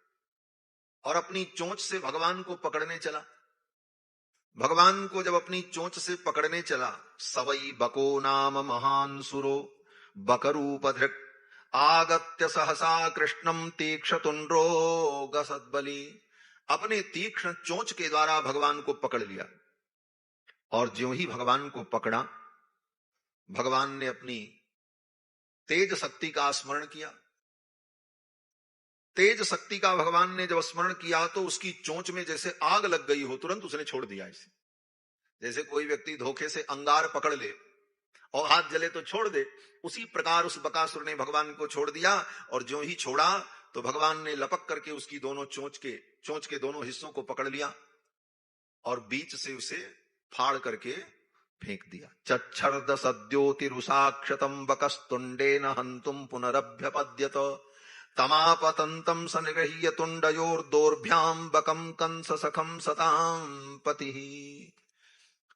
और अपनी चोंच से भगवान को पकड़ने चला। भगवान को जब अपनी चोंच से पकड़ने चला, सवई बको नाम महान सुरो बकरूप धृक आगत्य सहसा कृष्णम तीक्ष्णतुंड्रो गसद्बली। अपने तीक्ष्ण चोंच के द्वारा भगवान को पकड़ लिया, और ज्यों ही भगवान को पकड़ा, भगवान ने अपनी तेज शक्ति का स्मरण किया। तेज शक्ति का भगवान ने जब स्मरण किया तो उसकी चोंच में जैसे आग लग गई हो, तुरंत उसने छोड़ दिया इसे। जैसे कोई व्यक्ति धोखे से अंगार पकड़ ले और हाथ जले तो छोड़ दे, उसी प्रकार उस बकासुर ने भगवान को छोड़ दिया। और ज्यों ही छोड़ा तो भगवान ने लपक करके उसकी दोनों चोंच के दोनों हिस्सों को पकड़ लिया और बीच से उसे फाड़ करके फेंक दिया। चच्छर्द सद्योतिरुषाक्षतम बकस्तुंडेन हंतुम पुनरभ्यपद्यत तमापतंतम सनिगह्य तुंडयोर्दोर्भ्याम बकम कंस सखम सताम पति।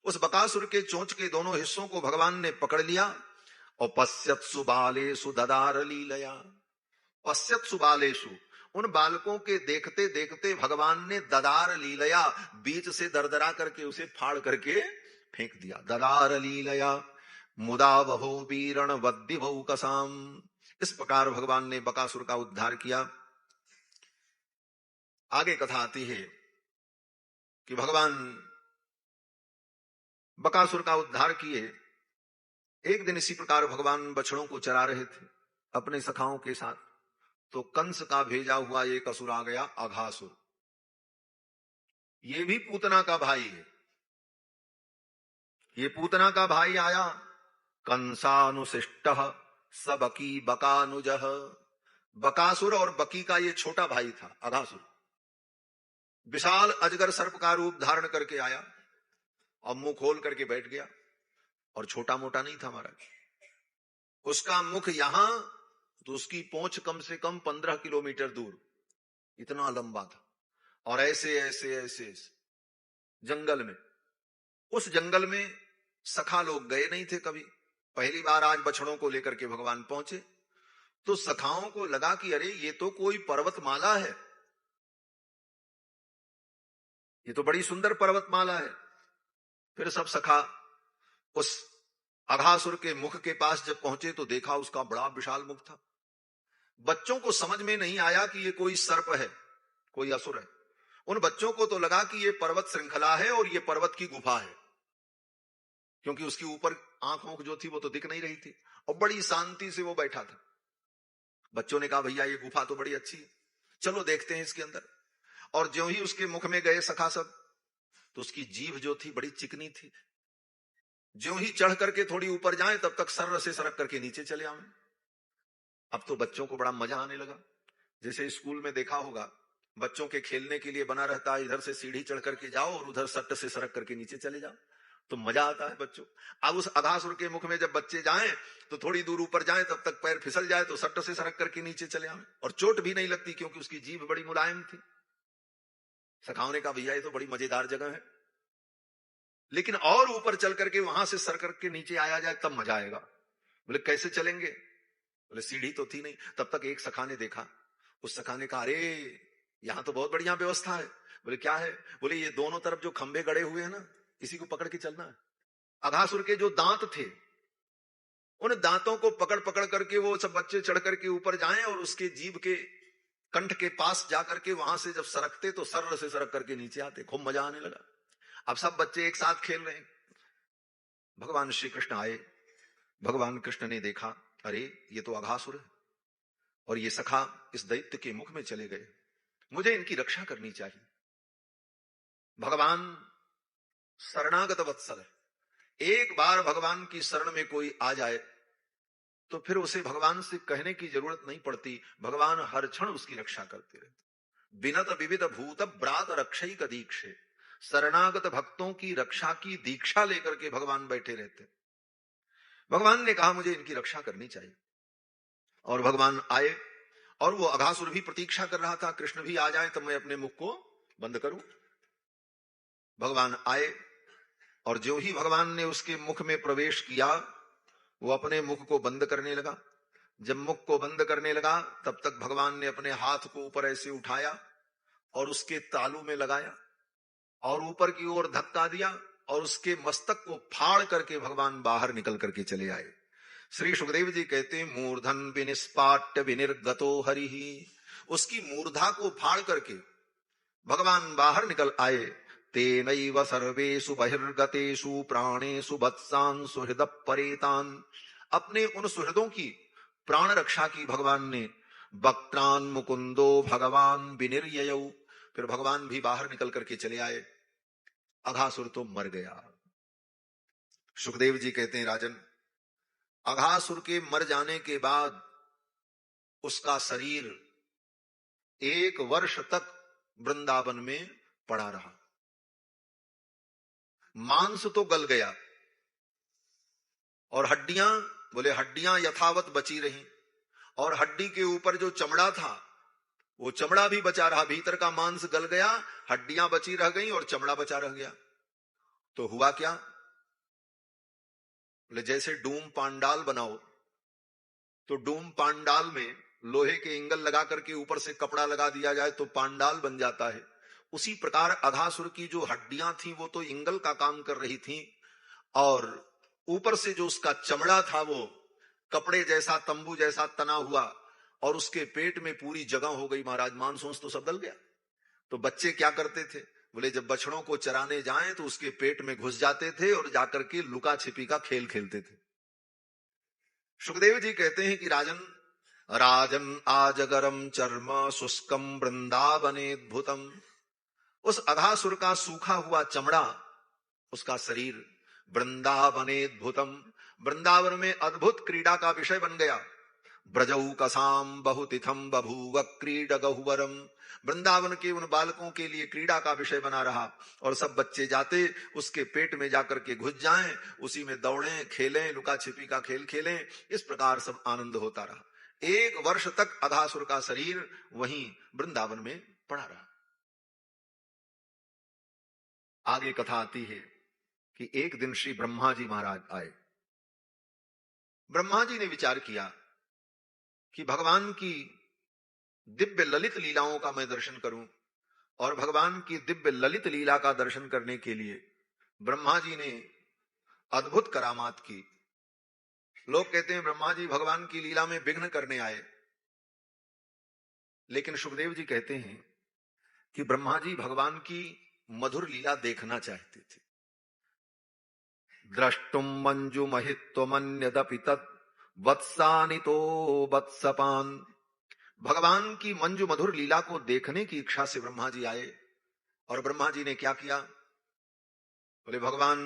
उस बकासुर के चोंच के दोनों हिस्सों को भगवान ने पकड़ लिया और पश्यत्सु बालेषु ददार लीलया। पश्यत्सु बालेषु, उन बालकों के देखते देखते भगवान ने ददार लीलया, बीच से दरदरा करके उसे फाड़ करके फेंक दिया। ददार लीलया मुदा वहो वीरण वद्दि बहु कसाम। इस प्रकार भगवान ने बकासुर का उद्धार किया। आगे कथा आती है कि भगवान बकासुर का उद्धार किए। एक दिन इसी प्रकार भगवान बछड़ों को चरा रहे थे अपने सखाओं के साथ, तो कंस का भेजा हुआ एक असुर आ गया, अघासुर। ये भी पूतना का भाई है। ये पूतना का भाई आया, कंसानुशिष्ट स बकी बकानुजः। बकासुर और बकी का ये छोटा भाई था अघासुर। विशाल अजगर सर्प का रूप धारण करके आया और मुंह खोल करके बैठ गया, और छोटा मोटा नहीं था महाराज। उसका मुख यहां तो उसकी पोंछ कम से कम 15 किलोमीटर दूर, इतना लंबा था। और ऐसे ऐसे ऐसे, ऐसे जंगल में, उस जंगल में सखा लोग गए नहीं थे कभी। पहली बार आज बछड़ों को लेकर के भगवान पहुंचे, तो सखाओं को लगा कि अरे ये तो कोई पर्वतमाला है, ये तो बड़ी सुंदर पर्वतमाला है। फिर सब सखा उस अघासुर के मुख के पास जब पहुंचे तो देखा उसका बड़ा विशाल मुख था। बच्चों को समझ में नहीं आया कि ये कोई सर्प है, कोई असुर है। उन बच्चों को तो लगा कि ये पर्वत श्रृंखला है और ये पर्वत की गुफा है, क्योंकि उसके ऊपर आंख जो थी वो तो दिख नहीं रही थी, और बड़ी शांति से वो बैठा था। बच्चों ने कहा भैया ये गुफा तो बड़ी अच्छी है, चलो देखते हैं इसके अंदर। और ज्यों ही उसके मुख में गए सखा सब, तो उसकी जीभ जो थी बड़ी चिकनी थी। ज्यों ही चढ़ करके थोड़ी ऊपर जाए तब तक सर्र से सरक करके नीचे चले आए। अब तो बच्चों को बड़ा मजा आने लगा। जैसे स्कूल में देखा होगा, बच्चों के खेलने के लिए बना रहता है, इधर से सीढ़ी चढ़ करके जाओ और उधर सट्ट से सरक करके नीचे चले जाओ, तो मजा आता है बच्चों। अब उस अघासुर के मुख में जब बच्चे जाएं तो थोड़ी दूर ऊपर जाएं, तब तक पैर फिसल जाए तो सट्ट से सरक करके नीचे चले आए, और चोट भी नहीं लगती क्योंकि उसकी जीभ बड़ी मुलायम थी। सखाओं ने कहा भैया ये तो बड़ी मजेदार जगह है, लेकिन और ऊपर चल करके वहां से सर करके नीचे आया जाए तब मजा आएगा। बोले कैसे चलेंगे? बोले सीढ़ी तो थी नहीं। तब तक एक सखा ने देखा, उस सखा ने कहा अरे यहां तो बहुत बढ़िया व्यवस्था है। बोले क्या है? बोले ये दोनों तरफ जो खंभे गड़े हुए हैं ना, इसी को पकड़ के चलना है। अघासुर के जो दांत थे, उन दांतों को पकड़ पकड़ करके वो सब बच्चे चढ़ करके ऊपर जाएं और उसके जीभ के कंठ के पास जाकर के वहां से जब सरकते तो सर्र से सरक करके नीचे आते। खूब मजा आने लगा। अब सब बच्चे एक साथ खेल रहे हैं। भगवान श्री कृष्ण आए। भगवान कृष्ण ने देखा अरे ये तो अघासुर है, और ये सखा इस दैत्य के मुख में चले गए, मुझे इनकी रक्षा करनी चाहिए। भगवान शरणागत वत्सल है। एक बार भगवान की शरण में कोई आ जाए तो फिर उसे भगवान से कहने की जरूरत नहीं पड़ती, भगवान हर क्षण उसकी रक्षा करते रहते। बिनत विविध भूत ब्रात रक्षैक दीक्षे, शरणागत भक्तों की रक्षा की दीक्षा लेकर के भगवान बैठे रहते। भगवान ने कहा मुझे इनकी रक्षा करनी चाहिए, और भगवान आए, और वो अघासुर भी प्रतीक्षा कर रहा था कृष्ण भी आ जाए तब मैं अपने मुख को बंद करूं। भगवान आए, और जो ही भगवान ने उसके मुख में प्रवेश किया वो अपने मुख को बंद करने लगा। जब मुख को बंद करने लगा तब तक भगवान ने अपने हाथ को ऊपर ऐसे उठाया और उसके तालू में लगाया, और ऊपर की ओर धक्का दिया और उसके मस्तक को फाड़ करके भगवान बाहर निकल करके चले आए। श्री सुखदेव जी कहते हैं मूर्धन विनिस्पाट्य विनिर्गतो हरिहि, उसकी मूर्धा को फाड़ करके भगवान बाहर निकल आए। तेनैव सर्वेषु बहिर्गतेषु प्राणेषु वत्सान् सुहृद परेतान्, अपने उन सुहृदों की प्राण रक्षा की भगवान ने। वक्त्रान मुकुंदो भगवान विनिर्ययौ, फिर भगवान भी बाहर निकल करके चले आए। अघासुर तो मर गया। सुखदेव जी कहते हैं राजन, अघासुर के मर जाने के बाद उसका शरीर 1 वर्ष तक वृंदावन में पड़ा रहा। मांस तो गल गया और हड्डियां, बोले हड्डियां यथावत बची रही, और हड्डी के ऊपर जो चमड़ा था वो चमड़ा भी बचा रहा। भीतर का मांस गल गया, हड्डियां बची रह गई और चमड़ा बचा रह गया। तो हुआ क्या, बोले जैसे डूम पांडाल बनाओ तो डूम पांडाल में लोहे के एंगल लगा करके ऊपर से कपड़ा लगा दिया जाए तो पांडाल बन जाता है। उसी प्रकार अघासुर की जो हड्डियां थी वो तो एंगल का काम कर रही थी, और ऊपर से जो उसका चमड़ा था वो कपड़े जैसा, तंबू जैसा तना हुआ, और उसके पेट में पूरी जगह हो गई महाराज, मांस तो सब गल गया। तो बच्चे क्या करते थे, बोले जब बछड़ों को चराने जाएं तो उसके पेट में घुस जाते थे और जाकर के लुका छिपी का खेल खेलते थे। सुखदेव जी कहते हैं कि राजन, राजन आजगरम चर्म शुष्कम वृंदावनेद्भुतम, उस अघासुर का सूखा हुआ चमड़ा, उसका शरीर वृंदावनेद्भुतम, वृंदावन में अद्भुत क्रीड़ा का विषय बन गया। ब्रजौ कसाम बहुतिथम बभूव क्रीड गहुवरम, वृंदावन के उन बालकों के लिए क्रीड़ा का विषय बना रहा, और सब बच्चे जाते उसके पेट में जाकर के घुस जाएं, उसी में दौड़ें, खेलें, लुका छिपी का खेल खेलें। इस प्रकार सब आनंद होता रहा। 1 वर्ष तक अघासुर का शरीर वहीं वृंदावन में पड़ा रहा। आगे कथा आती है कि एक दिन श्री ब्रह्मा जी महाराज आए। ब्रह्मा जी ने विचार किया कि भगवान की दिव्य ललित लीलाओं का मैं दर्शन करूं, और भगवान की दिव्य ललित लीला का दर्शन करने के लिए ब्रह्मा जी ने अद्भुत करामात की। लोग कहते हैं ब्रह्मा जी भगवान की लीला में विघ्न करने आए, लेकिन सुखदेव जी कहते हैं कि ब्रह्मा जी भगवान की मधुर लीला देखना चाहते थे। द्रष्टुम मंजु महित्वमन्यदपि तत् वत्सानितो वत्सपान, भगवान की मंजु मधुर लीला को देखने की इच्छा से ब्रह्मा जी आए। और ब्रह्मा जी ने क्या किया, बोले भगवान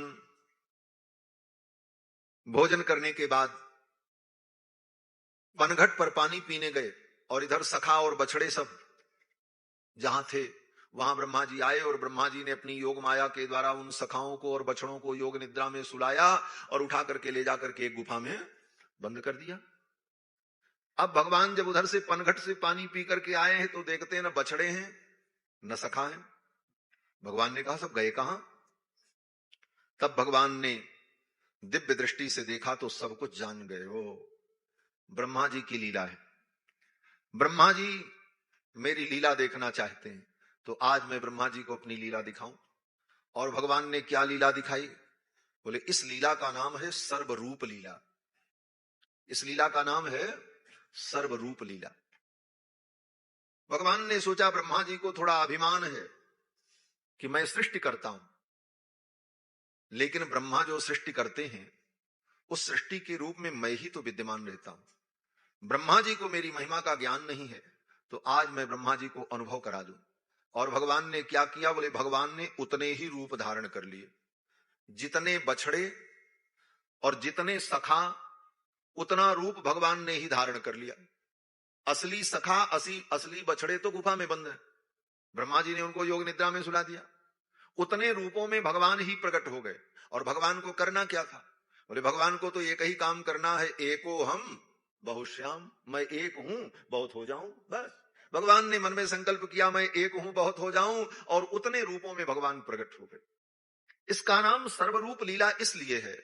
भोजन करने के बाद पनघट पर पानी पीने गए, और इधर सखा और बछड़े सब जहां थे वहां ब्रह्मा जी आए, और ब्रह्मा जी ने अपनी योग माया के द्वारा उन सखाओं को और बछड़ों को योग निद्रा में सुलाया और उठा करके ले जाकर के एक गुफा में बंद कर दिया। अब भगवान जब उधर से पनघट से पानी पी करके आए हैं तो देखते हैं न बछड़े हैं न सखा है। भगवान ने कहा सब गए कहां? तब भगवान ने दिव्य दृष्टि से देखा तो सब कुछ जान गए। वो ब्रह्मा जी की लीला है। ब्रह्मा जी मेरी लीला देखना चाहते हैं, तो आज मैं ब्रह्मा जी को अपनी लीला दिखाऊं। और भगवान ने क्या लीला दिखाई, बोले इस लीला का नाम है सर्वरूप लीला। इस लीला का नाम है सर्वरूप लीला। भगवान ने सोचा ब्रह्मा जी को थोड़ा अभिमान है कि मैं सृष्टि करता हूं, लेकिन ब्रह्मा जो सृष्टि करते हैं उस सृष्टि के रूप में मैं ही तो विद्यमान रहता हूं। ब्रह्मा जी को मेरी महिमा का ज्ञान नहीं है, तो आज मैं ब्रह्मा जी को अनुभव करा दूं। और भगवान ने क्या किया, बोले भगवान ने उतने ही रूप धारण कर लिए। जितने बछड़े और जितने सखा उतना रूप भगवान ने ही धारण कर लिया। असली सखा असली बछड़े तो गुफा में बंद है, ब्रह्मा जी ने उनको योग निद्रा में सुला दिया। उतने रूपों में भगवान ही प्रकट हो गए। और भगवान को करना क्या था, बोले भगवान को तो एक ही काम करना है, एको हम बहुश्याम, मैं एक हूं बहुत हो जाऊं। बस भगवान ने मन में संकल्प किया मैं एक हूं बहुत हो जाऊं, और उतने रूपों में भगवान प्रकट हो गए। इसका नाम सर्वरूप लीला इसलिए है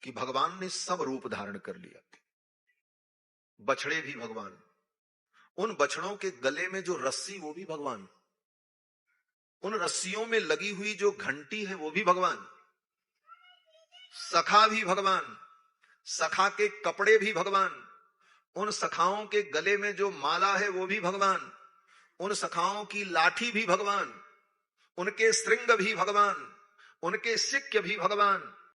कि भगवान ने सब रूप धारण कर लिया। बछड़े भी भगवान, उन बछड़ों के गले में जो रस्सी वो भी भगवान, उन रस्सियों में लगी हुई जो घंटी है वो भी भगवान, सखा भी भगवान, सखा के कपड़े भी भगवान, उन सखाओं के गले में जो माला है वो भी भगवान, उन सखाओं की लाठी भी भगवान, उनके श्रृंग भी भगवान, उनके सिक्के भी भगवान,